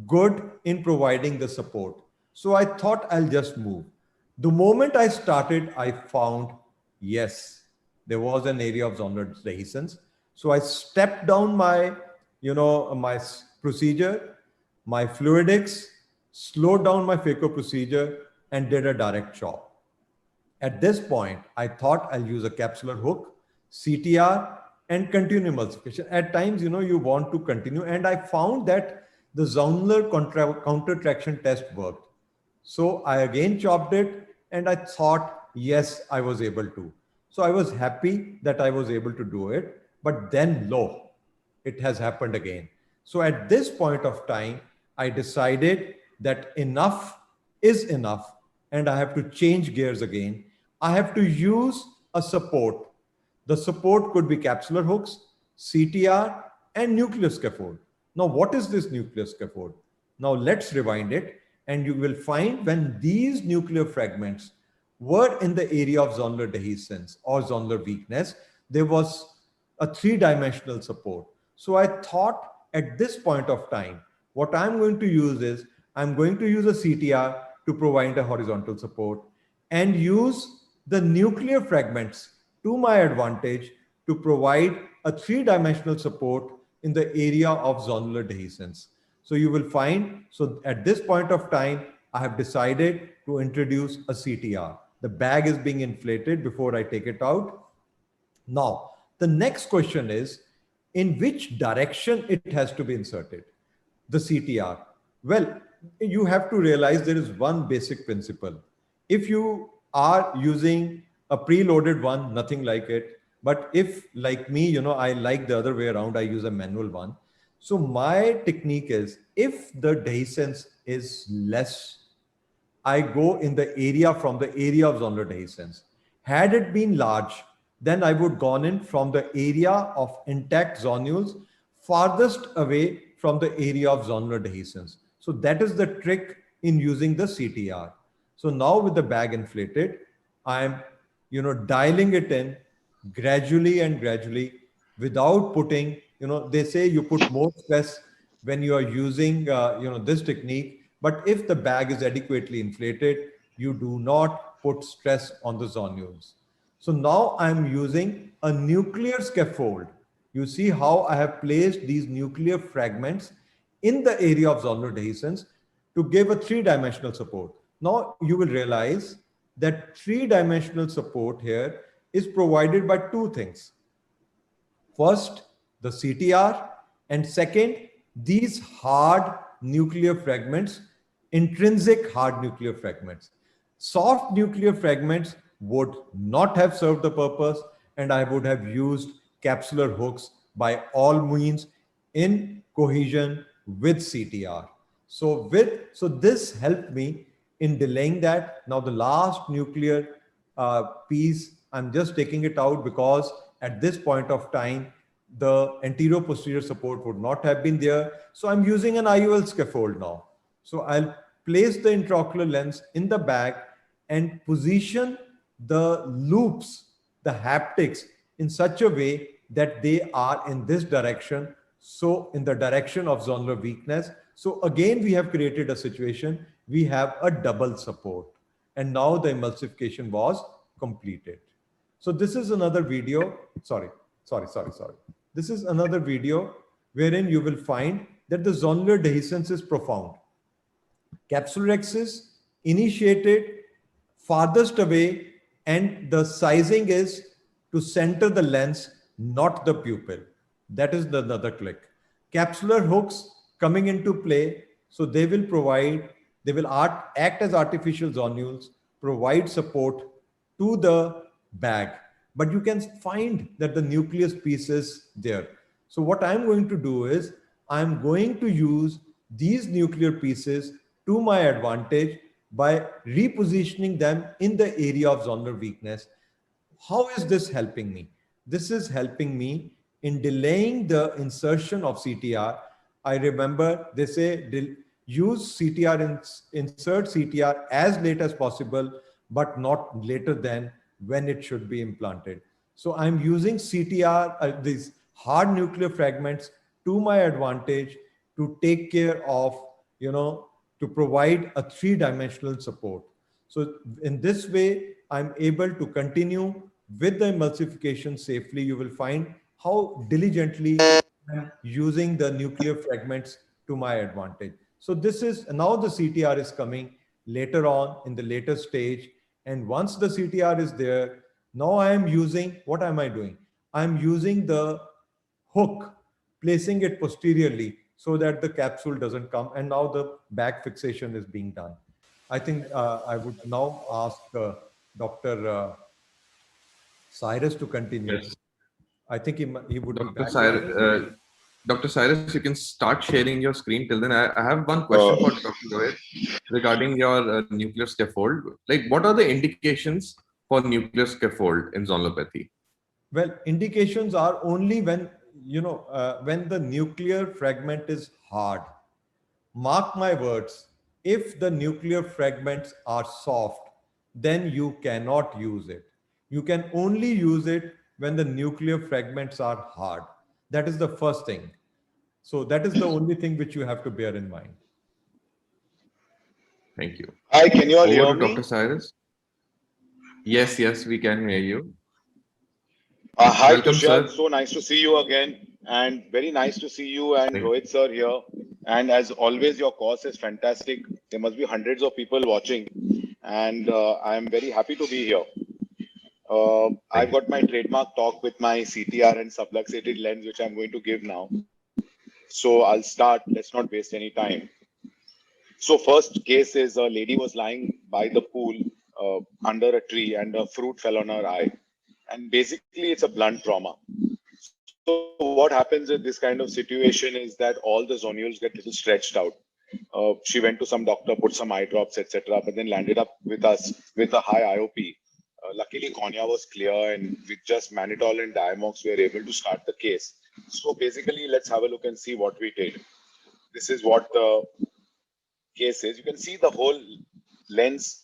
C: good in providing the support. So I thought I'll just move. The moment I started, I found, yes, there was an area of zonular dehiscence. So I stepped down my procedure, my fluidics, slowed down my phaco procedure, and did a direct chop. At this point, I thought I'll use a capsular hook, CTR, and continue emulsification. At times, you want to continue. And I found that the zonular counter traction test worked. So I again chopped it, and I thought, yes, I was able to. So I was happy that I was able to do it. But then, lo, it has happened again. So at this point of time, I decided that enough is enough. and I have to change gears again, I have to use a support. The support could be capsular hooks, CTR, and nuclear scaffold. Now, what is this nuclear scaffold? Now, let's rewind it, and you will find when these nuclear fragments were in the area of zonular dehiscence or zonular weakness, there was a three-dimensional support. So I thought at this point of time, what I'm going to use is I'm going to use a CTR to provide a horizontal support and use the nuclear fragments to my advantage to provide a three-dimensional support in the area of zonular dehiscence. So you will find, so at this point of time, I have decided to introduce a CTR. The bag is being inflated before I take it out. Now, the next question is, in which direction it has to be inserted, the CTR? Well, you have to realize there is one basic principle. If you are using a preloaded one, nothing like it. But if, like me, I like the other way around, I use a manual one. So my technique is, if the dehiscence is less, I go in the area from the area of zonular dehiscence. Had it been large, then I would gone in from the area of intact zonules farthest away from the area of zonular dehiscence. So that is the trick in using the CTR. So now with the bag inflated, I'm dialing it in gradually and gradually without putting, they say you put more stress when you are using, this technique. But if the bag is adequately inflated, you do not put stress on the zonules. So now I'm using a nuclear scaffold. You see how I have placed these nuclear fragments in the area of zonular dehiscence to give a three-dimensional support. Now you will realize that three-dimensional support here is provided by two things. First, the CTR, and second, these hard nuclear fragments, intrinsic hard nuclear fragments. Soft nuclear fragments would not have served the purpose, and I would have used capsular hooks by all means in cohesion with CTR. So this helped me in delaying that. Now the last nuclear piece, I'm just taking it out because at this point of time, the anterior posterior support would not have been there. So I'm using an IOL scaffold now. So I'll place the intraocular lens in the bag and position the loops, the haptics, in such a way that they are in this direction. So in the direction of zonular weakness. So again, we have created a situation. We have a double support. And now the emulsification was completed. So this is another video. Sorry. This is another video wherein you will find that the zonular dehiscence is profound. Capsular axis initiated farthest away, and the sizing is to center the lens, not the pupil. That is another click. Capsular hooks coming into play. So they will act as artificial zonules, provide support to the bag. But you can find that the nucleus piece is there. So what I'm going to do is I'm going to use these nuclear pieces to my advantage by repositioning them in the area of zonular weakness. How is this helping me? This is helping me in delaying the insertion of CTR. I remember they say use CTR, insert CTR as late as possible, but not later than when it should be implanted. So I'm using CTR, these hard nuclear fragments, to my advantage to take care of, to provide a three-dimensional support. So in this way, I'm able to continue with the emulsification safely. You will find how diligently I'm using the nuclear fragments to my advantage. So this is, now the CTR is coming later on in the later stage. And once the CTR is there, now I am using, what am I doing? I'm using the hook, placing it posteriorly so that the capsule doesn't come. And now the back fixation is being done. I think I would now ask Dr. Cyrus to continue.
B: Yes.
C: I think he would
B: Dr.
C: be back.
B: Cyrus, Dr. Cyrus, you can start sharing your screen. Till then, I have one question for Dr. Rohit regarding your nuclear scaffold. Like, what are the indications for nuclear scaffold in zonulopathy?
C: Well, indications are only when, when the nuclear fragment is hard. Mark my words, if the nuclear fragments are soft, then you cannot use it. You can only use it when the nuclear fragments are hard. That is the first thing. So that is the only thing which you have to bear in mind.
B: Thank you.
E: Hi, can you all hear
B: Over to
E: me?
B: Dr. Cyrus. Yes, yes, we can hear you.
E: Hi,
B: Welcome,
E: Tushar.
B: sir.
E: So nice to see you again, and very nice to see you and
B: Thank
E: Rohit sir here. And as always, your course is fantastic. There must be hundreds of people watching, and I am very happy to be here. I've got my trademark talk with my CTR and subluxated lens, which I'm going to give now. So I'll start. Let's not waste any time. So first case is a lady was lying by the pool under a tree, and a fruit fell on her eye. And basically, it's a blunt trauma. So what happens in this kind of situation is that all the zonules get a little stretched out. She went to some doctor, put some eye drops, etc., but then landed up with us with a high IOP. Luckily, cornea was clear, and with just mannitol and Diamox, we were able to start the case. So basically, let's have a look and see what we did. This is what the case is. You can see the whole lens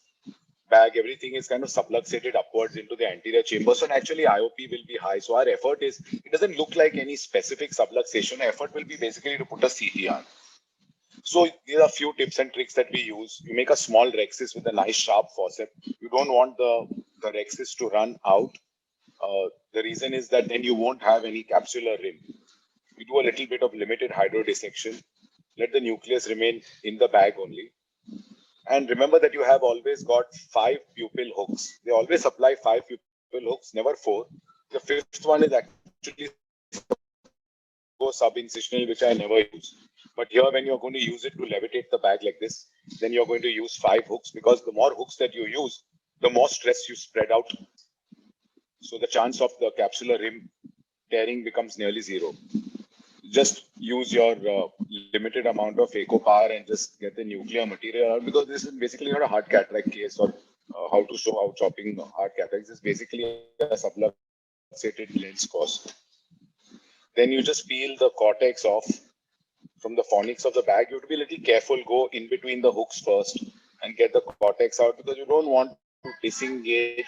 E: bag, everything is kind of subluxated upwards into the anterior chamber. So naturally IOP will be high. So our effort is, it doesn't look like any specific subluxation. Our effort will be basically to put a CTR. So there are a few tips and tricks that we use. You make a small rhexis with a nice sharp forceps. You don't want the rhexis to run out. The reason is that then you won't have any capsular rim. You do a little bit of limited hydrodissection. Let the nucleus remain in the bag only. And remember that you have always got 5 pupil hooks. They always supply 5 pupil hooks, never 4. The 5th one is actually sub-incisional, which I never use. But here, when you're going to use it to levitate the bag like this, then you're going to use 5 hooks, because the more hooks that you use, the more stress you spread out. So the chance of the capsular rim tearing becomes nearly 0. Just use your limited amount of phaco power and just get the nuclear material out, because this is basically not a hard cataract case or how to show how chopping hard cataracts. This is basically a subluxated lens course. Then you just peel the cortex off from the fornix of the bag. You have to be a little careful, go in between the hooks first and get the cortex out, because you don't want to disengage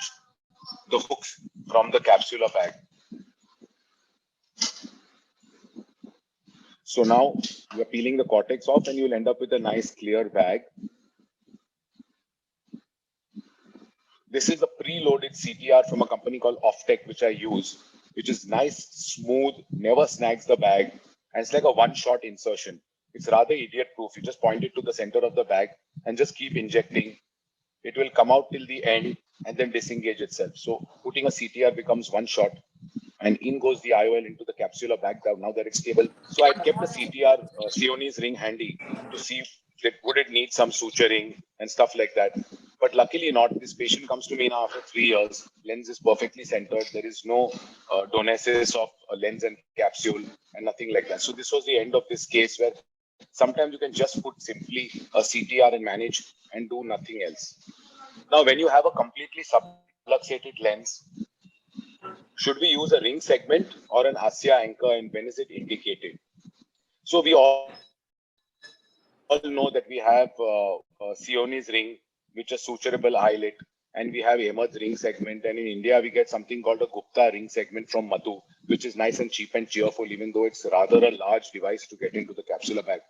E: the hooks from the capsular bag. So now you're peeling the cortex off, and you'll end up with a nice clear bag. This is a preloaded CTR from a company called Offtech, which I use, which is nice, smooth, never snags the bag, and it's like a one-shot insertion. It's rather idiot-proof. You just point it to the center of the bag and just keep injecting. It will come out till the end and then disengage itself. So putting a CTR becomes one shot, and in goes the IOL into the capsular bag. Now that it's stable. So I kept the CTR Sionis ring handy to see that would it need some suturing and stuff like that. But luckily not. This patient comes to me now after 3 years. Lens is perfectly centered. There is no donesis of a lens and capsule and nothing like that. So this was the end of this case, where sometimes you can just put simply a CTR and manage and do nothing else. Now, when you have a completely subluxated lens, should we use a ring segment or an ASIA anchor, and when is it indicated? So we all know that we have Sionis ring, which is suturable eyelet, and we have Ahmed's ring segment. And in India, we get something called a Gupta ring segment from Madhu, which is nice and cheap and cheerful, even though it's rather a large device to get into the capsular bag.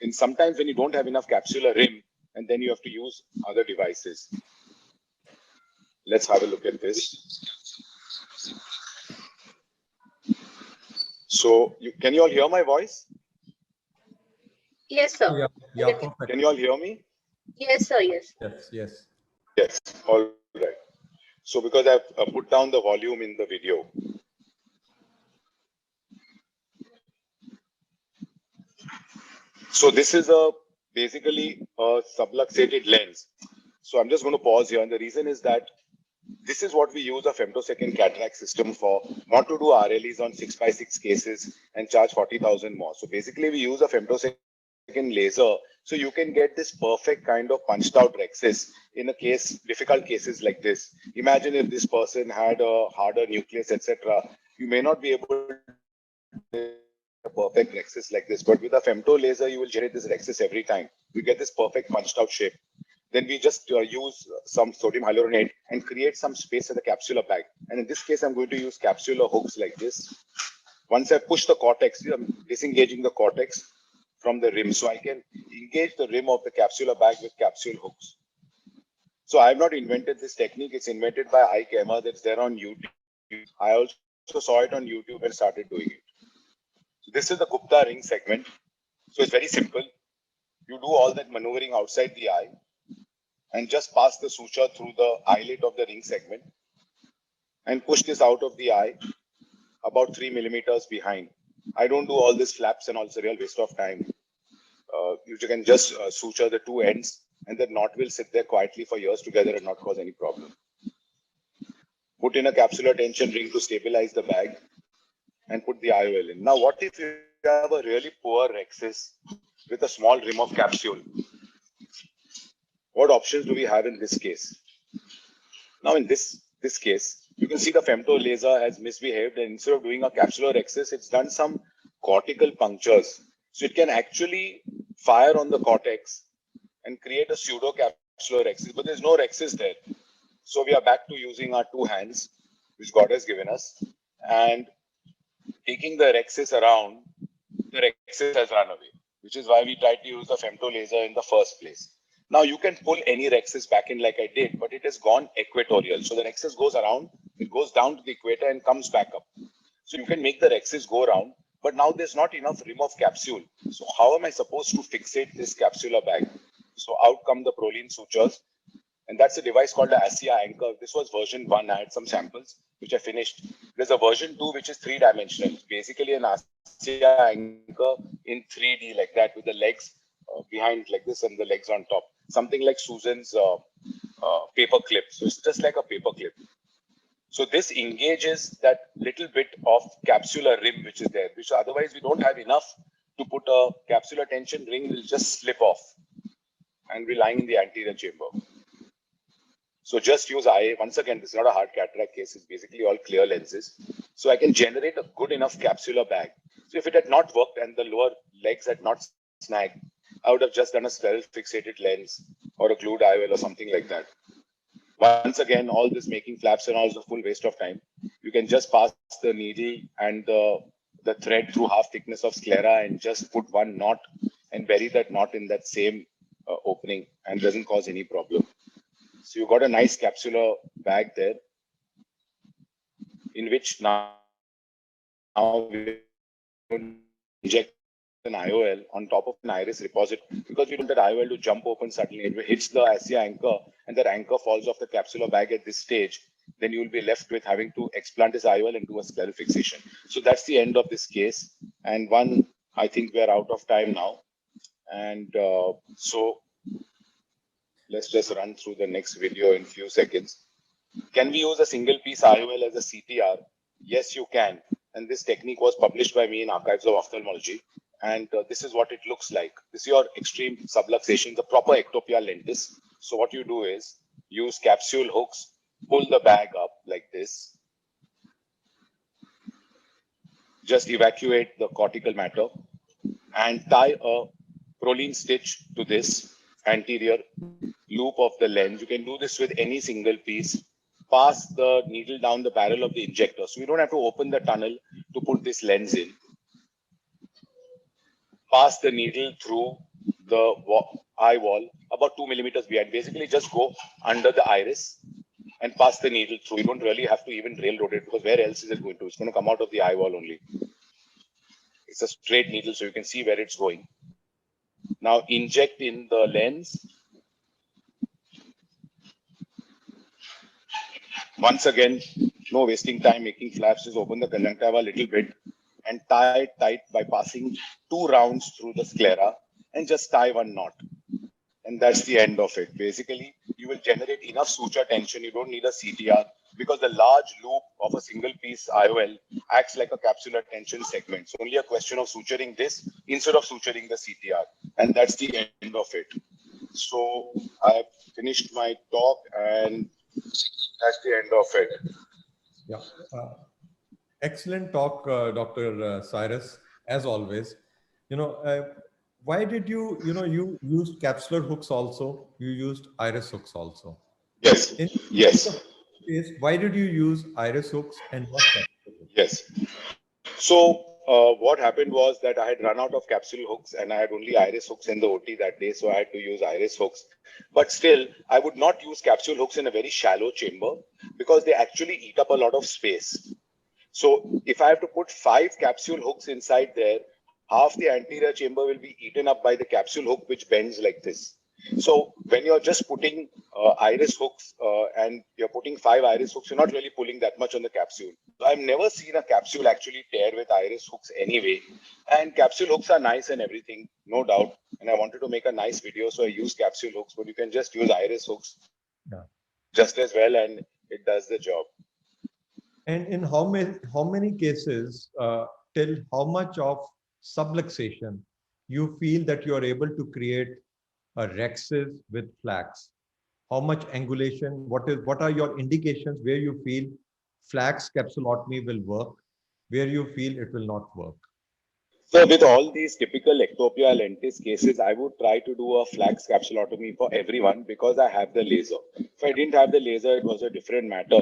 E: And sometimes when you don't have enough capsular rim, and then you have to use other devices. Let's have a look at this. So, can you all hear my voice?
A: Yes, sir.
C: Yeah, perfect.
E: Can you all hear me?
A: Yes, sir. Yes.
C: Yes.
E: Yes, all right. So because I've put down the volume in the video. So this is basically a subluxated lens. So I'm just going to pause here. And the reason is that This is what we use a femtosecond cataract system for. Want to do RLEs on 6x6 cases and charge 40,000 more. So basically we use a femtosecond laser so you can get this perfect kind of punched out rhexis in a case, difficult cases like this. Imagine if this person had a harder nucleus, etc. You may not be able to get a perfect rhexis like this, but with a femto laser, you will generate this rhexis every time. You get this perfect punched out shape. Then we just use some sodium hyaluronate and create some space in the capsular bag. And in this case, I'm going to use capsular hooks like this. Once I push the cortex, I'm disengaging the cortex from the rim. So I can engage the rim of the capsular bag with capsule hooks. So I have not invented this technique. It's invented by Ike Emmer. That's there on YouTube. I also saw it on YouTube and started doing it. So this is the Gupta ring segment. So it's very simple. You do all that maneuvering outside the eye and just pass the suture through the eyelid of the ring segment and push this out of the eye about 3 millimeters behind. I don't do all this flaps and all. It's a real waste of time. You can just suture the two ends and the knot will sit there quietly for years together and not cause any problem. Put in a capsular tension ring to stabilize the bag and put the IOL in. Now, what if you have a really poor rhexis with a small rim of capsule? What options do we have in this case? Now, in this case, you can see the femto laser has misbehaved, and instead of doing a capsular rhexis, it's done some cortical punctures. So it can actually fire on the cortex and create a pseudo capsular rhexis, but there's no rhexis there. So we are back to using our two hands, which God has given us, and taking the rhexis around, the rhexis has run away, which is why we tried to use the femto laser in the first place. Now you can pull any rhexis back in like I did, but it has gone equatorial. So the rhexis goes around, it goes down to the equator and comes back up. So you can make the rhexis go around, but now there's not enough rim of capsule. So how am I supposed to fixate this capsular bag? So out come the Prolene sutures. And that's a device called the ASIA anchor. This was version 1. I had some samples, which I finished. There's a version 2, which is 3-dimensional. It's basically an ASIA anchor in 3D like that, with the legs behind like this and the legs on top. Something like Susan's paper clip. So it's just like a paper clip. So this engages that little bit of capsular rim which is there, which otherwise we don't have enough to put a capsular tension ring, will just slip off and be lying in the anterior chamber. So just use IA. Once again, this is not a hard cataract case. It's basically all clear lenses. So I can generate a good enough capsular bag. So if it had not worked and the lower legs had not snagged, I would have just done a scleral fixated lens or a glued IOL or something like that. Once again, all this making flaps and all is a full waste of time. You can just pass the needle and the thread through half thickness of sclera and just put one knot and bury that knot in that same opening, and doesn't cause any problem. So you got a nice capsular bag there, in which now we inject an IOL on top of an iris repository, because we don't want that IOL to jump open suddenly. It hits the ASIA anchor and that anchor falls off the capsular bag at this stage. Then you will be left with having to explant this IOL and do a scleral fixation. So that's the end of this case. And one, I think we are out of time now. And so let's just run through the next video in few seconds. Can we use a single piece IOL as a CTR? Yes, you can. And this technique was published by me in Archives of Ophthalmology. And this is what it looks like. This is your extreme subluxation, the proper ectopia lentis. So what you do is use capsule hooks, pull the bag up like this. Just evacuate the cortical matter and tie a Prolene stitch to this anterior loop of the lens. You can do this with any single piece. Pass the needle down the barrel of the injector. So we don't have to open the tunnel to put this lens in. Pass the needle through the eye wall about 2 millimeters behind. Basically, just go under the iris and pass the needle through. You don't really have to even railroad it, because where else is it going to? It's going to come out of the eye wall only. It's a straight needle, so you can see where it's going. Now inject in the lens. Once again, no wasting time making flaps. Just open the conjunctiva a little bit and tie it tight by passing 2 rounds through the sclera and just tie one knot. and that's the end of it. Basically, you will generate enough suture tension. You don't need a CTR because the large loop of a single piece IOL acts like a capsular tension segment. It's only a question of suturing this instead of suturing the CTR, and that's the end of it. So I've finished my talk, and that's the end of it.
C: Yeah. Excellent talk, Dr. Cyrus, as always. Why did you used capsular hooks also? You used iris hooks also.
E: Yes,
C: In
E: yes,
C: why did you use iris hooks and not capsular hooks?
E: yes. So what happened was that I had run out of capsule hooks and I had only iris hooks in the OT that day, so I had to use iris hooks. But still, I would not use capsule hooks in a very shallow chamber because they actually eat up a lot of space. So if I have to put 5 capsule hooks inside there, half the anterior chamber will be eaten up by the capsule hook, which bends like this. So when you're just putting iris hooks and you're putting 5 iris hooks, you're not really pulling that much on the capsule. So I've never seen a capsule actually tear with iris hooks anyway. And capsule hooks are nice and everything, no doubt. And I wanted to make a nice video, so I used capsule hooks, but you can just use iris hooks just as well, and it does the job.
C: And in how many cases, till how much of subluxation you feel that you are able to create a rhexis with flax? How much angulation? What are your indications where you feel flax capsulotomy will work, where you feel it will not work?
E: So with all these typical ectopia lentis cases, I would try to do a flax capsulotomy for everyone because I have the laser. If I didn't have the laser, it was a different matter.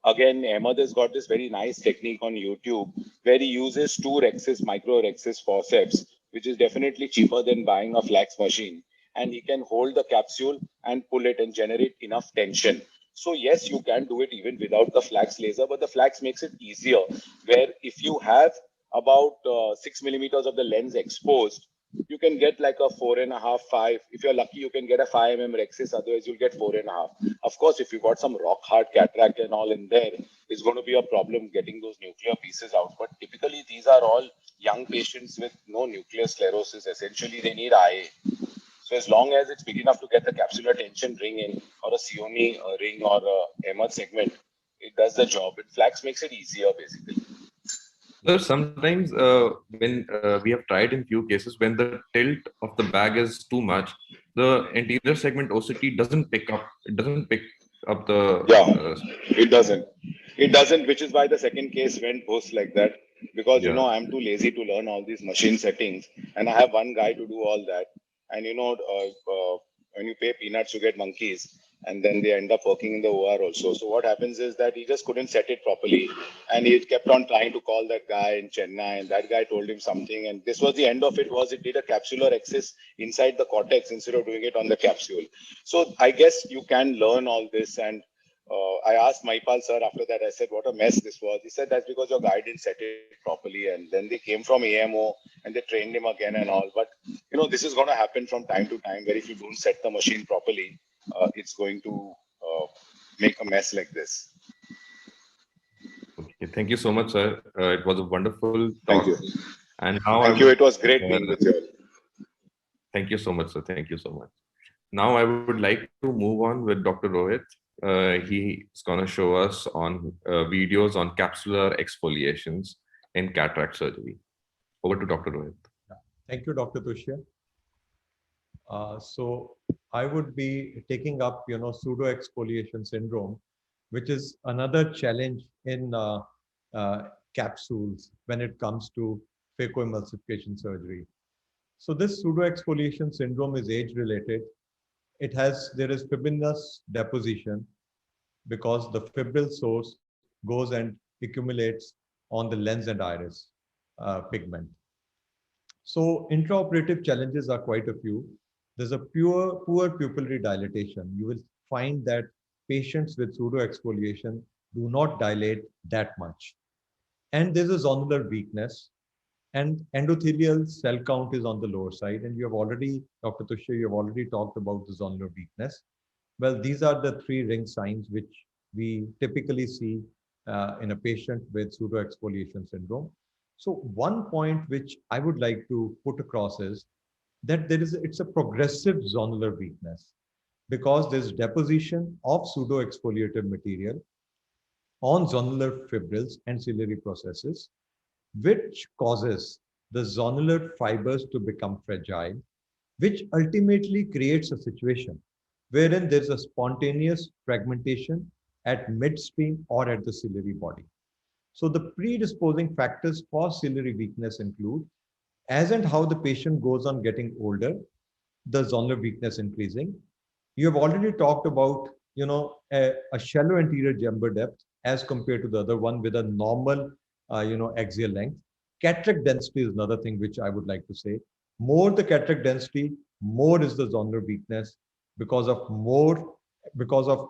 E: Again, Ahmed has got this very nice technique on YouTube where he uses 2 rhexis, micro rhexis forceps, which is definitely cheaper than buying a flax machine. And he can hold the capsule and pull it and generate enough tension. So yes, you can do it even without the flax laser, but the flax makes it easier. Where if you have about 6 millimeters of the lens exposed, you can get like a 4.5, 5. If you're lucky, you can get a 5 mm rhexis. Otherwise, you'll get 4.5. Of course, if you've got some rock hard cataract and all in there, it's going to be a problem getting those nuclear pieces out. But typically, these are all young patients with no nuclear sclerosis. Essentially, they need IA. So as long as it's big enough to get the capsular tension ring in, or a Sioni ring, or a Ahmed segment, it does the job. And flax makes it easier, basically.
B: So sometimes when we have tried in few cases, when the tilt of the bag is too much, the anterior segment OCT doesn't pick up. It doesn't pick up the.
E: It doesn't. It doesn't, which is why the second case went post like that. Because I'm too lazy to learn all these machine settings, and I have one guy to do all that. And when you pay peanuts, you get monkeys, and then they end up working in the OR also. So what happens is that he just couldn't set it properly, and he kept on trying to call that guy in Chennai, and that guy told him something, and this was the end of it. Was it did a capsular access inside the cortex instead of doing it on the capsule? So I guess you can learn all this. And I asked Maipal sir after that, I said, what a mess this was. He said, that's because your guy didn't set it properly. And then they came from AMO and they trained him again and all. But, this is going to happen from time to time where if you don't set the machine properly, it's going to make a mess like this.
B: Okay, thank you so much, sir. It was a wonderful talk.
E: Thank you.
B: And now
E: Thank you. It was great being with you.
B: Thank you so much, sir. Thank you so much. Now I would like to move on with Dr. Rohit. He's going to show us on videos on capsular exfoliations in cataract surgery. Over to Dr. Rohit.
C: Thank you, Dr. Tushya. So I would be taking up, pseudo exfoliation syndrome, which is another challenge in capsules when it comes to phacoemulsification surgery. So this pseudo exfoliation syndrome is age-related. There is fibrinous deposition because the fibril source goes and accumulates on the lens and iris pigment. So intraoperative challenges are quite a few. There's a poor pupillary dilatation. You will find that patients with pseudo exfoliation do not dilate that much. And there's a zonular weakness, and endothelial cell count is on the lower side. And you have already, Dr. Tushya, you have already talked about the zonular weakness. Well, these are the 3 ring signs which we typically see in a patient with pseudo exfoliation syndrome. So one point which I would like to put across is that it's a progressive zonular weakness because there's deposition of pseudo exfoliative material on zonular fibrils and ciliary processes, which causes the zonular fibers to become fragile, which ultimately creates a situation wherein there's a spontaneous fragmentation at midstream or at the ciliary body. So the predisposing factors for ciliary weakness include, as and how the patient goes on getting older, the zonular weakness increasing. You have already talked about, a shallow anterior chamber depth as compared to the other one with a normal, axial length. Cataract density is another thing which I would like to say. More the cataract density, more is the zonular weakness because of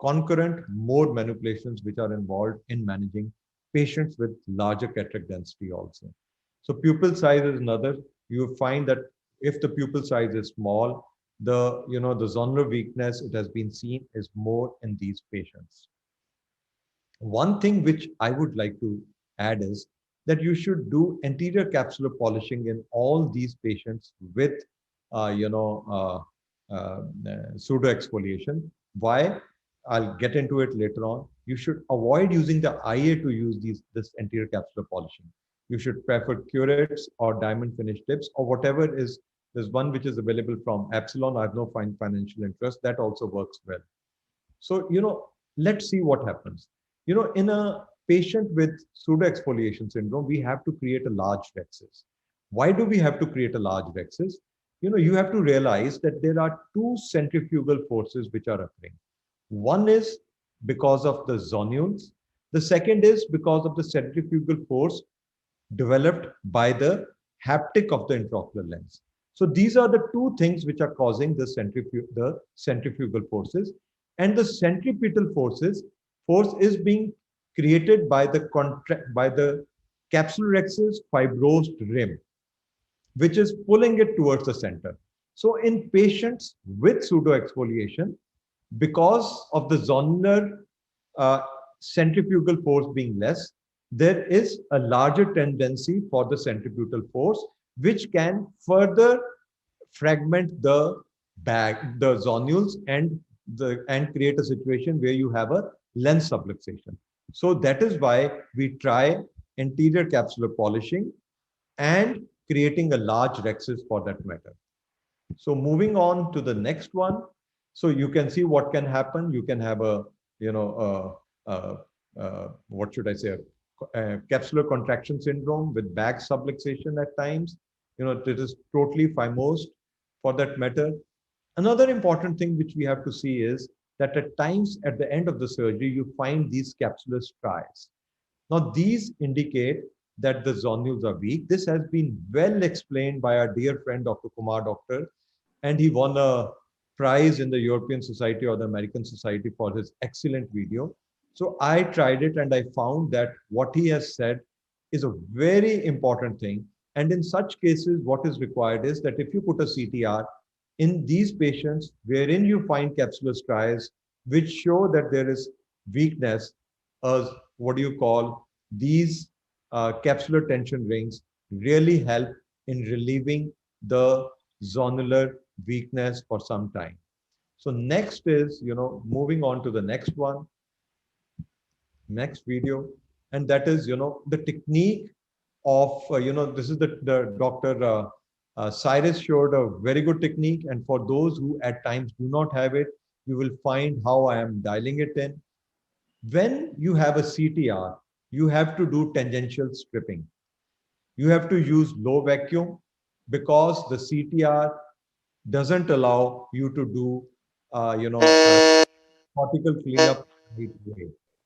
C: concurrent more manipulations which are involved in managing patients with larger cataract density also. So pupil size is another. You find that if the pupil size is small, the zonular weakness, it has been seen, is more in these patients. One thing which I would like to add is that you should do anterior capsular polishing in all these patients with pseudo exfoliation. Why? I'll get into it later on. You should avoid using the IA to use this anterior capsular polishing. You should prefer curates or diamond finish tips or whatever is. There's one which is available from Epsilon. I have no financial interest. That also works well. So, let's see what happens. In a patient with pseudo exfoliation syndrome, we have to create a large rhexis. Why do we have to create a large rhexis? You have to realize that there are two centrifugal forces which are occurring. One is because of the zonules. The second is because of the centrifugal force developed by the haptic of the intraocular lens. So these are the two things which are causing the centrifugal forces. And the centripetal force is being created by the capsular rhexis fibrosed rim, which is pulling it towards the center. So in patients with pseudo exfoliation, because of the zonular centrifugal force being less, there is a larger tendency for the centripetal force, which can further fragment the zonules and create a situation where you have a lens subluxation. So that is why we try anterior capsular polishing and creating a large rhexis for that matter. So moving on to the next one. So you can see what can happen. You can have what should I say, a capsular contraction syndrome with back subluxation at times. It is totally phimosed for that matter. Another important thing which we have to see is that at times at the end of the surgery, you find these capsular striae. Now, these indicate that the zonules are weak. This has been well explained by our dear friend, Dr. Kumar Doctor, and he won a prize in the European Society or the American Society for his excellent video. So I tried it and I found that what he has said is a very important thing. And in such cases, what is required is that if you put a CTR in these patients wherein you find capsular striae which show that there is weakness, what do you call these capsular tension rings really help in relieving the zonular weakness for some time. So next is, moving on to the next one, next video, and that is, the technique of, this is the Dr. Cyrus showed a very good technique. And for those who at times do not have it, you will find how I am dialing it in. When you have a CTR, you have to do tangential stripping. You have to use low vacuum because the CTR doesn't allow you to do, cortical cleanup.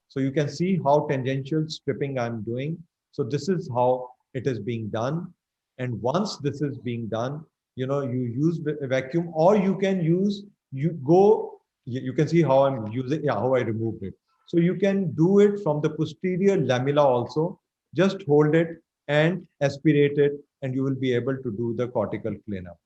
C: So you can see how tangential stripping I'm doing. So this is how it is being done. And once this is being done, you use a vacuum, or you can use, you can see how I'm using, how I removed it. So you can do it from the posterior lamella also. Just hold it and aspirate it, and you will be able to do the cortical cleanup.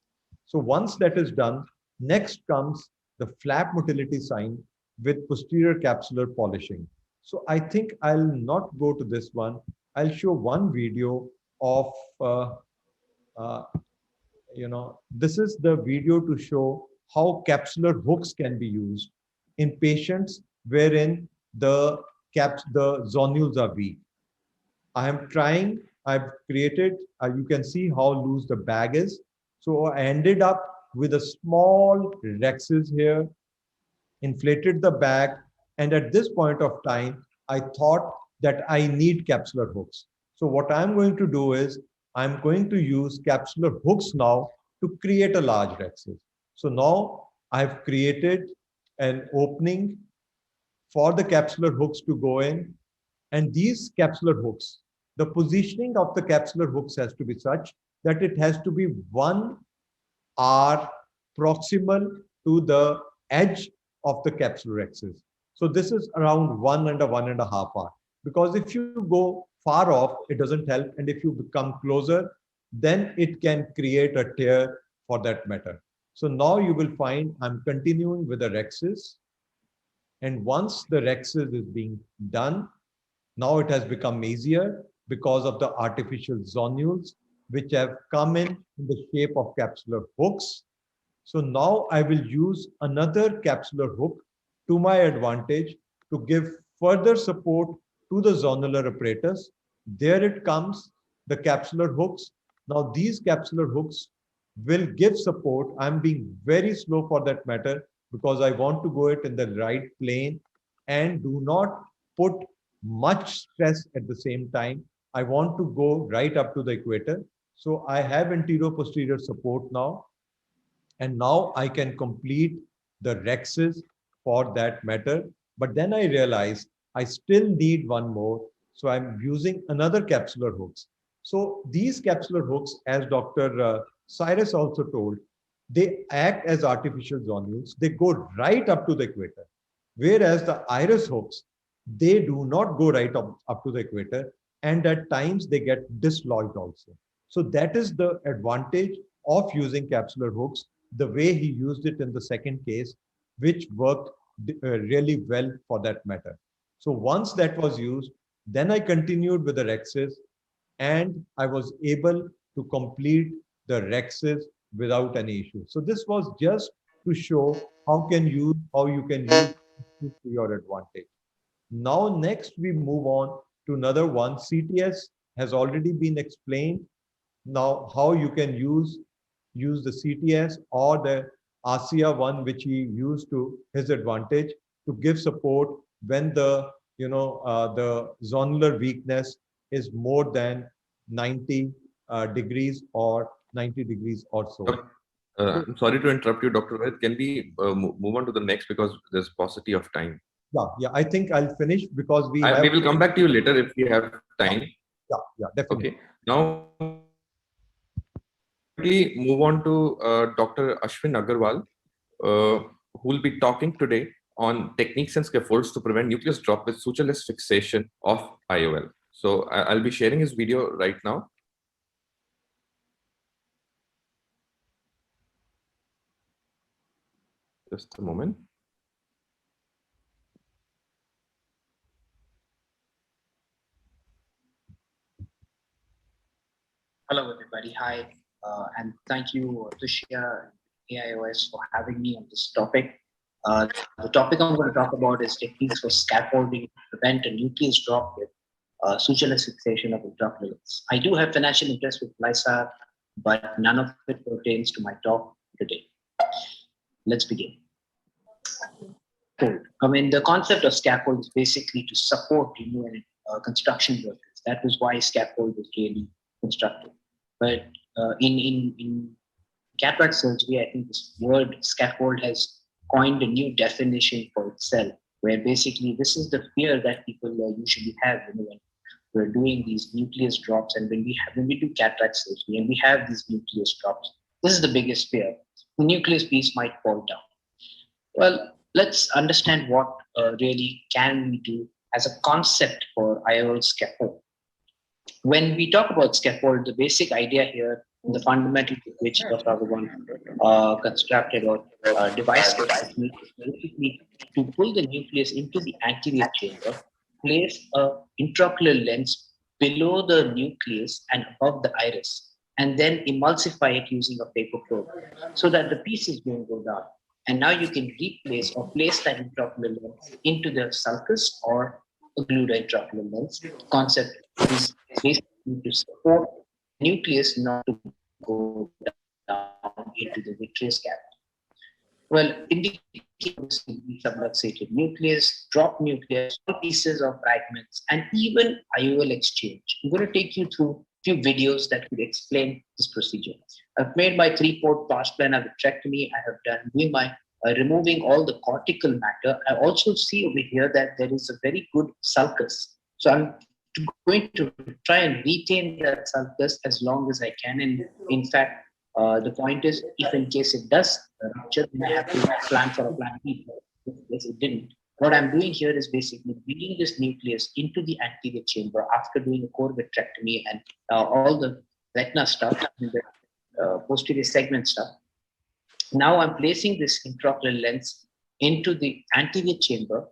C: So once that is done, next comes the flap motility sign with posterior capsular polishing. So I think I'll not go to this one. I'll show one video of this is the video to show how capsular hooks can be used in patients wherein the zonules are weak. I've created, you can see how loose the bag is. So I ended up with a small rexes here, inflated the bag, and at this point of time, I thought that I need capsular hooks. So what I'm going to do is I'm going to use capsular hooks now to create a large rexes. So now I've created an opening for the capsular hooks to go in, and these capsular hooks, the positioning of the capsular hooks has to be such that it has to be 1 hour proximal to the edge of the capsular axis. So this is around 1 and a half hour. Because if you go far off, it doesn't help. And if you become closer, then it can create a tear for that matter. So now you will find I'm continuing with the rexes. And once the rexes is being done, now it has become easier because of the artificial zonules which have come in the shape of capsular hooks. So now I will use another capsular hook to my advantage to give further support to the zonular apparatus. There it comes, the capsular hooks. Now these capsular hooks will give support. I'm being very slow for that matter because I want to go it in the right plane and do not put much stress at the same time. I want to go right up to the equator. So I have anterior posterior support now. And now I can complete the rexes for that matter. But then I realized I still need one more. So I'm using another capsular hooks. So these capsular hooks, as Dr. Cyrus also told, they act as artificial zonules. They go right up to the equator. Whereas the iris hooks, they do not go right up to the equator. And at times they get dislodged also. So that is the advantage of using capsular hooks, the way he used it in the second case, which worked really well for that matter. So once that was used, then I continued with the rexes and I was able to complete the rexes without any issue. So this was just to show how you can use this to your advantage. Now next we move on to another one. CTS has already been explained. Now how you can use the CTS or the ASIA one, which he used to his advantage to give support when the the zonular weakness is more than 90 degrees or 90 degrees or so.
B: I'm sorry to interrupt you, Dr. Rohit. Can we move on to the next because there's paucity of time?
C: Yeah, I think I'll finish because we
B: will come back to you later if we have time.
C: Yeah, definitely.
B: Okay. Now, we move on to Dr. Ashwin Agarwal, who will be talking today on techniques and scaffolds to prevent nucleus drop with sutureless fixation of IOL. So I'll be sharing his video right now. Just a moment.
F: Hello, everybody. Hi, and thank you, Tushya AIOS, for having me on this topic. The topic I'm going to talk about is techniques for scaffolding to prevent a nucleus drop with sutureless fixation of intraocular lens. I do have financial interest with LISA, but none of it pertains to my talk today. Let's begin. I mean, the concept of scaffold is basically to support construction workers. That was why scaffold was really constructed. But in cataract surgery, I think this word scaffold has coined a new definition for itself, where basically this is the fear that people usually have when we're doing these nucleus drops, and when we do cataract surgery and we have these nucleus drops. This is the biggest fear. The nucleus piece might fall down. Well, let's understand what really can we do as a concept for IOL scaffold. When we talk about scaffold, the basic idea here, the fundamental which Dr. Agarwal constructed or devised is basically to pull the nucleus into the anterior chamber, place an intraocular lens below the nucleus and above the iris, and then emulsify it using a paper probe so that the pieces don't go down. And now you can replace or place that intraocular lens into the sulcus or a glued intraocular lens. Concept is basically to support nucleus not to go down into the vitreous cavity. Well, indicators will be subluxated nucleus, drop nucleus, small pieces of fragments, and even IOL exchange. I'm going to take you through a few videos that will explain this procedure. I've made my 3-port pars plana vitrectomy. I have done doing my removing all the cortical matter. I also see over here that there is a very good sulcus. So I'm going to try and retain that sulcus as long as I can. And in fact, the point is, if in case it does rupture, then I have to plan for a plan B. If it didn't, what I'm doing here is basically bringing this nucleus into the anterior chamber after doing a core vitrectomy and all the retina stuff and the posterior segment stuff. Now I'm placing this intraocular lens into the anterior chamber.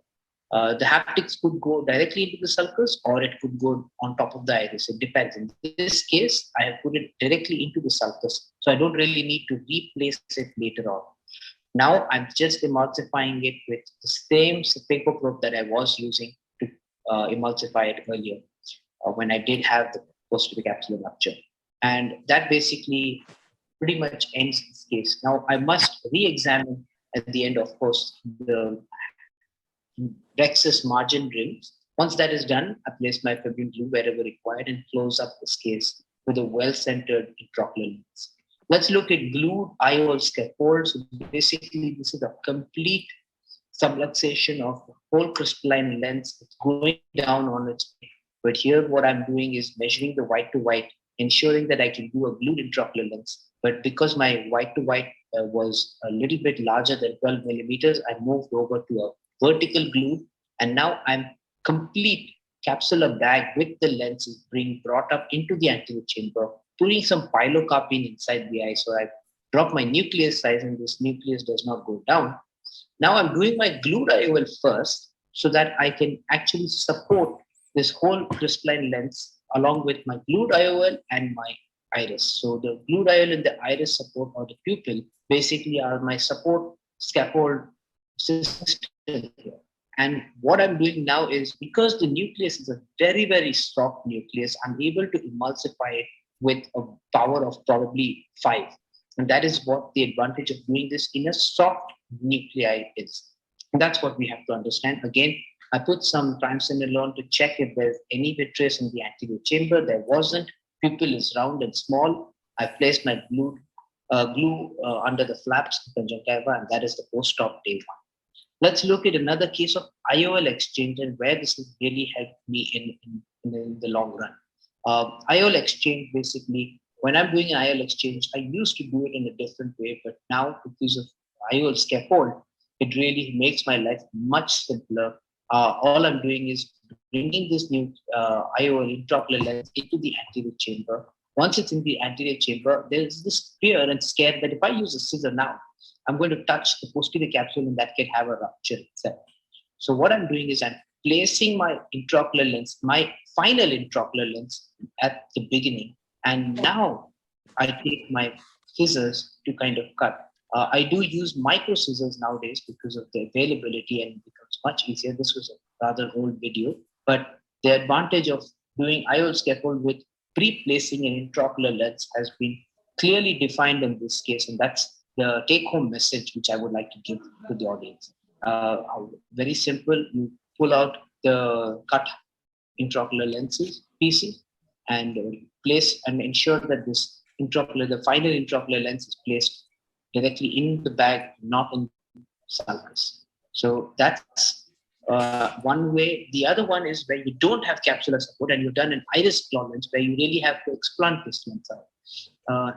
F: The haptics could go directly into the sulcus or it could go on top of the iris. It depends. In this case, I have put it directly into the sulcus, so I don't really need to replace it later on. Now I'm just emulsifying it with the same paper probe that I was using to emulsify it earlier when I did have the posterior capsular rupture. And that basically pretty much ends this case. Now I must re-examine at the end, of course, the rhexis margin rims. Once that is done, I place my fibrin glue wherever required and close up this case with a well-centered intraocular lens. Let's look at glued IOL scaffold. So basically, this is a complete subluxation of the whole crystalline lens. It's going down on its way. But here, what I'm doing is measuring the white to white, ensuring that I can do a glued intraocular lens. But because my white to white was a little bit larger than 12 millimeters, I moved over to a vertical glue, and now I'm complete capsular bag with the lenses being brought up into the anterior chamber, putting some pilocarpine inside the eye. So I drop my nucleus size and this nucleus does not go down. Now I'm doing my glued IOL first so that I can actually support this whole crystalline lens along with my glued IOL and my iris. So the glued IOL and the iris support or the pupil basically are my support scaffold system here. And what I'm doing now is, because the nucleus is a very, very soft nucleus, I'm able to emulsify it with a power of probably 5. And that is what the advantage of doing this in a soft nuclei is. And that's what we have to understand. Again, I put some triamcinolone to check if there's any vitreous in the anterior chamber. There wasn't. Pupil is round and small. I placed my glue under the flaps, the conjunctiva, and that is the post-op day 1. Let's look at another case of IOL exchange and where this has really helped me in the long run. IOL exchange, basically, when I'm doing an IOL exchange, I used to do it in a different way, but now because of IOL scaffold, it really makes my life much simpler. All I'm doing is bringing this new IOL intraocular lens into the anterior chamber. Once it's in the anterior chamber, there's this fear and scare that if I use a scissor now, I'm going to touch the posterior capsule and that can have a rupture itself. So what I'm doing is I'm placing my intraocular lens, my final intraocular lens at the beginning. And now I take my scissors to kind of cut. I do use micro scissors nowadays because of the availability and it becomes much easier. This was a rather old video, but the advantage of doing IOL scaffold with pre-placing an intraocular lens has been clearly defined in this case. And that's the take-home message which I would like to give to the audience. Very simple. You pull out the cut intraocular lenses pieces and place and ensure that this the final intraocular lens is placed directly in the bag, not in the sulcus. So that's one way. The other one is where you don't have capsular support and you've done an iris claw lens where you really have to explant this lens out.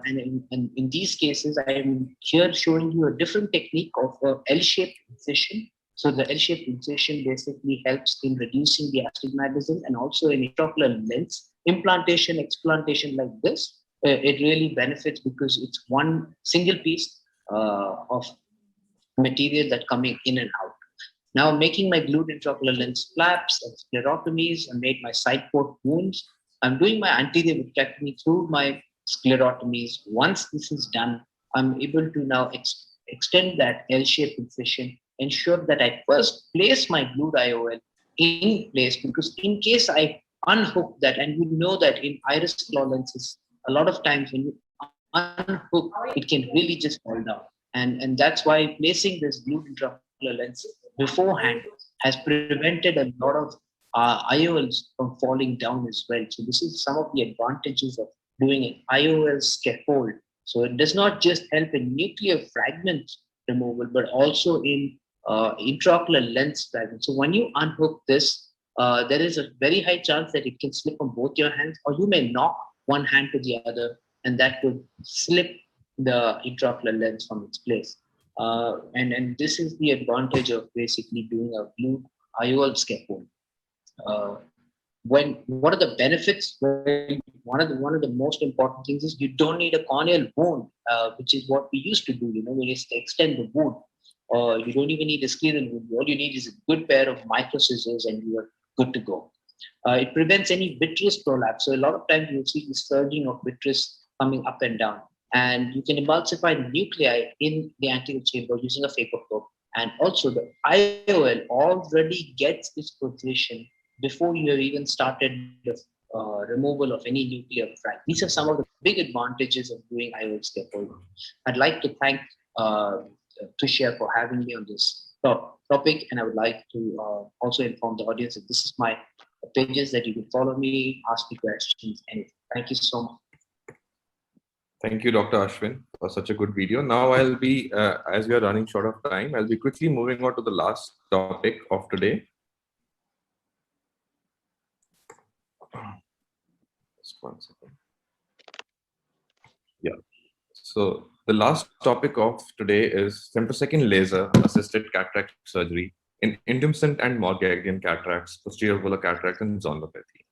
F: And in these cases, I'm here showing you a different technique of a L-shaped incision. So the L-shaped incision basically helps in reducing the astigmatism, and also in intraocular lens implantation, explantation like this. It really benefits because it's one single piece of material that coming in and out. Now I'm making my glued intraocular lens flaps and sclerotomies. I made my side port wounds. I'm doing my anterior vitrectomy through my sclerotomies. Once this is done, I'm able to now extend that L-shaped incision, ensure that I first place my glued IOL in place, because in case I unhook that, and we know that in iris claw lenses, a lot of times when you unhook, it can really just fall down. And that's why placing this glued intraocular lens beforehand has prevented a lot of IOLs from falling down as well. So this is some of the advantages of doing an IOL scaffold. So it does not just help in nuclear fragment removal, but also in intraocular lens fragment. So when you unhook this, there is a very high chance that it can slip on both your hands, or you may knock one hand to the other, and that could slip the intraocular lens from its place. And this is the advantage of basically doing a glued IOL scaffold. What are the benefits? One of the most important things is you don't need a corneal wound, which is what we used to do. We used to extend the wound. You don't even need a scleral wound. All you need is a good pair of micro scissors, and you are good to go. It prevents any vitreous prolapse. So a lot of times you'll see the surging of vitreous coming up and down, and you can emulsify the nuclei in the anterior chamber using a phacoprobe. And also the IOL already gets this position before you have even started the removal of any nuclear frag. These are some of the big advantages of doing IOL scaffolding. I'd like to thank Tushar for having me on this topic, and I would like to also inform the audience that this is my pages that you can follow me, ask me questions, anything. Thank you so much.
B: Thank you, Dr. Ashwin, for such a good video. Now I'll be, as we are running short of time, I'll be quickly moving on to the last topic of today. Just one second. Yeah. So the last topic of today is femtosecond laser-assisted cataract surgery in intumescent and Morgagnian cataracts, posterior volar cataract, and zonulopathy.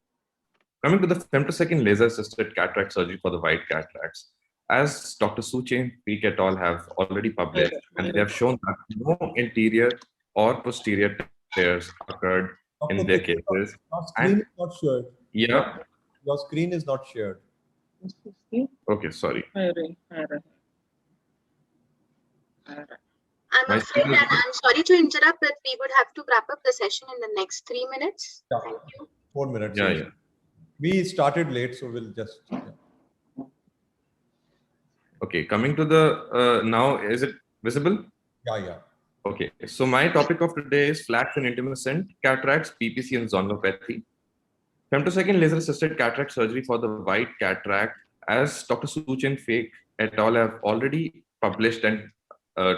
B: Coming to the femtosecond laser-assisted cataract surgery for the white cataracts, as Dr. Suchain Peek et al. Have already published, and they have shown that no anterior or posterior tears occurred in their cases.
C: Your screen is not shared.
B: Yeah.
C: Your screen is not shared.
B: Okay, sorry.
A: I'm
B: My
A: afraid,
B: screen is-
A: and I'm sorry to interrupt, but we would have to wrap up the session in the next 3 minutes.
C: Yeah.
A: Thank you.
C: 4 minutes.
B: Yeah,
C: yes.
B: yeah.
C: We started late, so we'll just. Yeah.
B: Okay, coming to the, now, is it visible?
C: Yeah.
B: Okay, so my topic of today is flax and intumescent cataracts, PPC, and zonulopathy. Femtosecond laser-assisted cataract surgery for the white cataract, as Dr. Suchain Peek et al. Have already published and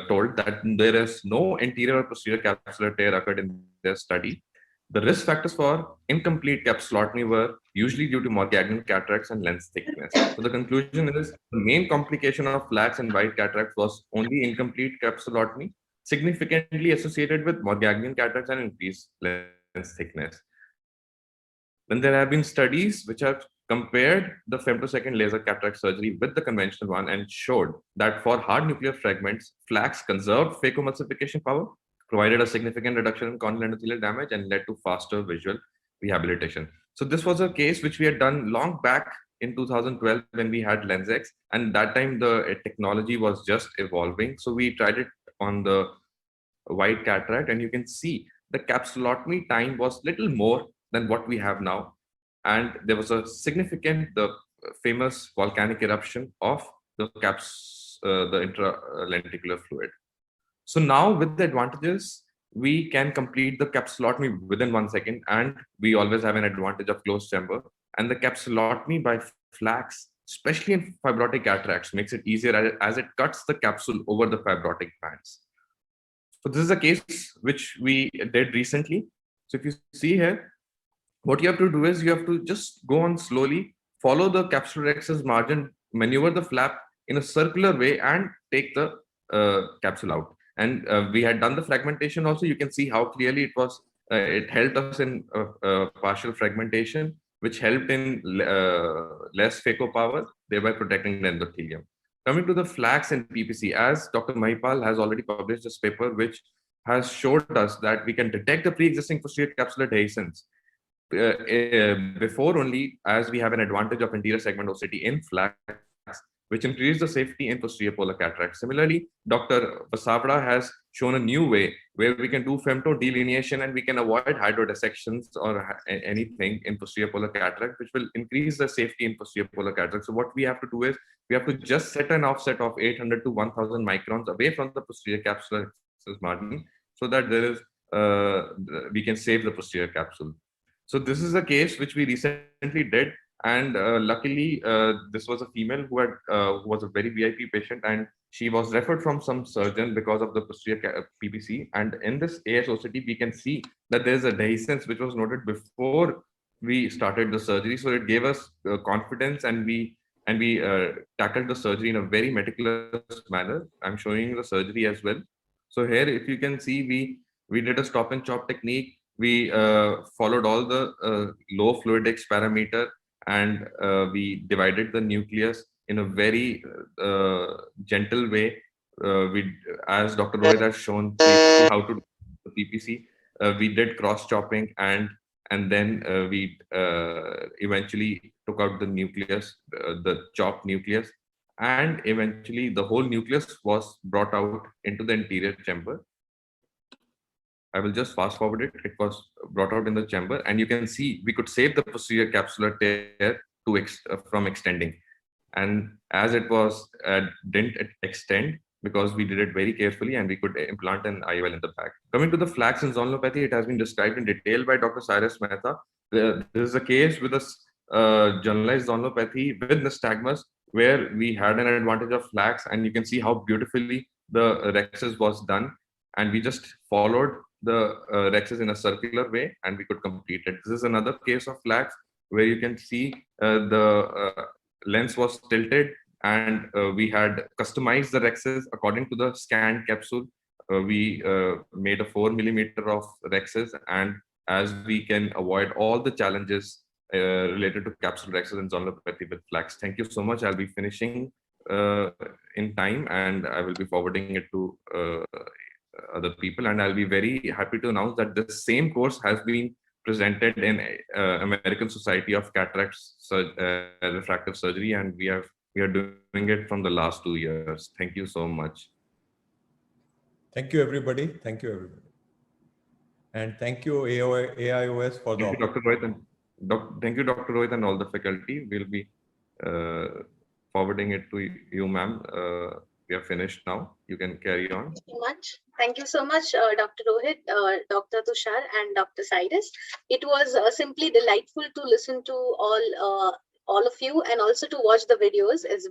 B: told that there is no anterior or posterior capsular tear occurred in their study. The risk factors for incomplete capsulotomy were usually due to Morgagnian cataracts and lens thickness. So the conclusion is the main complication of flax and white cataracts was only incomplete capsulotomy, significantly associated with Morgagnian cataracts and increased lens thickness. Then there have been studies which have compared the femtosecond laser cataract surgery with the conventional one and showed that for hard nuclear fragments, flax conserved phacoemulsification power, provided a significant reduction in corneal endothelial damage, and led to faster visual rehabilitation. So this was a case which we had done long back in 2012 when we had LensX, and that time the technology was just evolving. So we tried it on the white cataract, and you can see the capsulotomy time was little more than what we have now. And there was a significant, the famous volcanic eruption of the intralenticular fluid. So now with the advantages, we can complete the capsulotomy within 1 second, and we always have an advantage of closed chamber. And the capsulotomy by flax, especially in fibrotic cataracts, makes it easier as it cuts the capsule over the fibrotic bands. So this is a case which we did recently. So if you see here, what you have to do is you have to just go on slowly, follow the capsular excess margin, maneuver the flap in a circular way, and take the capsule out. And we had done the fragmentation also. You can see how clearly it was. It helped us in partial fragmentation, which helped in less phaco power, thereby protecting the endothelium. Coming to the flax and PPC, as Dr. Mahipal has already published this paper, which has showed us that we can detect the pre-existing posterior capsular dehiscence before only, as we have an advantage of anterior segment OCT in flax, which increase the safety in posterior polar cataract. Similarly, Dr. Basavra has shown a new way where we can do femto delineation and we can avoid hydrodissections or anything in posterior polar cataract, which will increase the safety in posterior polar cataract. So what we have to do is we have to just set an offset of 800 to 1000 microns away from the posterior capsular margin so that there is we can save the posterior capsule. So this is a case which we recently did, and luckily this was a female who was a very VIP patient, and she was referred from some surgeon because of the posterior PPC. And in this ASOCT, we can see that there is a dehiscence which was noted before we started the surgery. So it gave us confidence, and we tackled the surgery in a very meticulous manner. I'm showing the surgery as well. So here, if you can see, we did a stop and chop technique. We followed all the low fluidics parameter, and we divided the nucleus in a very gentle way. As Dr. Rohit has shown how to do the PPC, we did cross chopping, and then we eventually took out the nucleus, the chopped nucleus, and eventually the whole nucleus was brought out into the anterior chamber. I will just fast forward it. It was brought out in the chamber, and you can see we could save the posterior capsular tear from extending. And as it was didn't extend because we did it very carefully, and we could implant an IOL in the back. Coming to the flax and zonulopathy, it has been described in detail by Dr. Cyrus Mehta. This is a case with a generalized zonulopathy with nystagmus, where we had an advantage of flax, and you can see how beautifully the rhexis was done. And we just followed the rhexis in a circular way, and we could complete it. This is another case of flax where you can see the lens was tilted, and we had customized the rhexis according to the scanned capsule. We made a 4 millimeter of rhexis, and as we can avoid all the challenges related to capsule rhexis and zonulopathy with flax. Thank you so much. I'll be finishing in time, and I will be forwarding it to other people, and I'll be very happy to announce that the same course has been presented in American Society of Cataract Refractive Surgery, and we are doing it from the last 2 years. Thank you so much.
C: Thank you, everybody. Thank you, everybody. And thank you, AIOS, for the
B: Dr. Rohit, and thank you, Dr. Rohit, and all the faculty. We'll be forwarding it to you, ma'am. We are finished now. You can carry on.
A: Thank you so much, Dr. Rohit, Dr. Tushar, and Dr. Cyrus. It was simply delightful to listen to all of you, and also to watch the videos as well.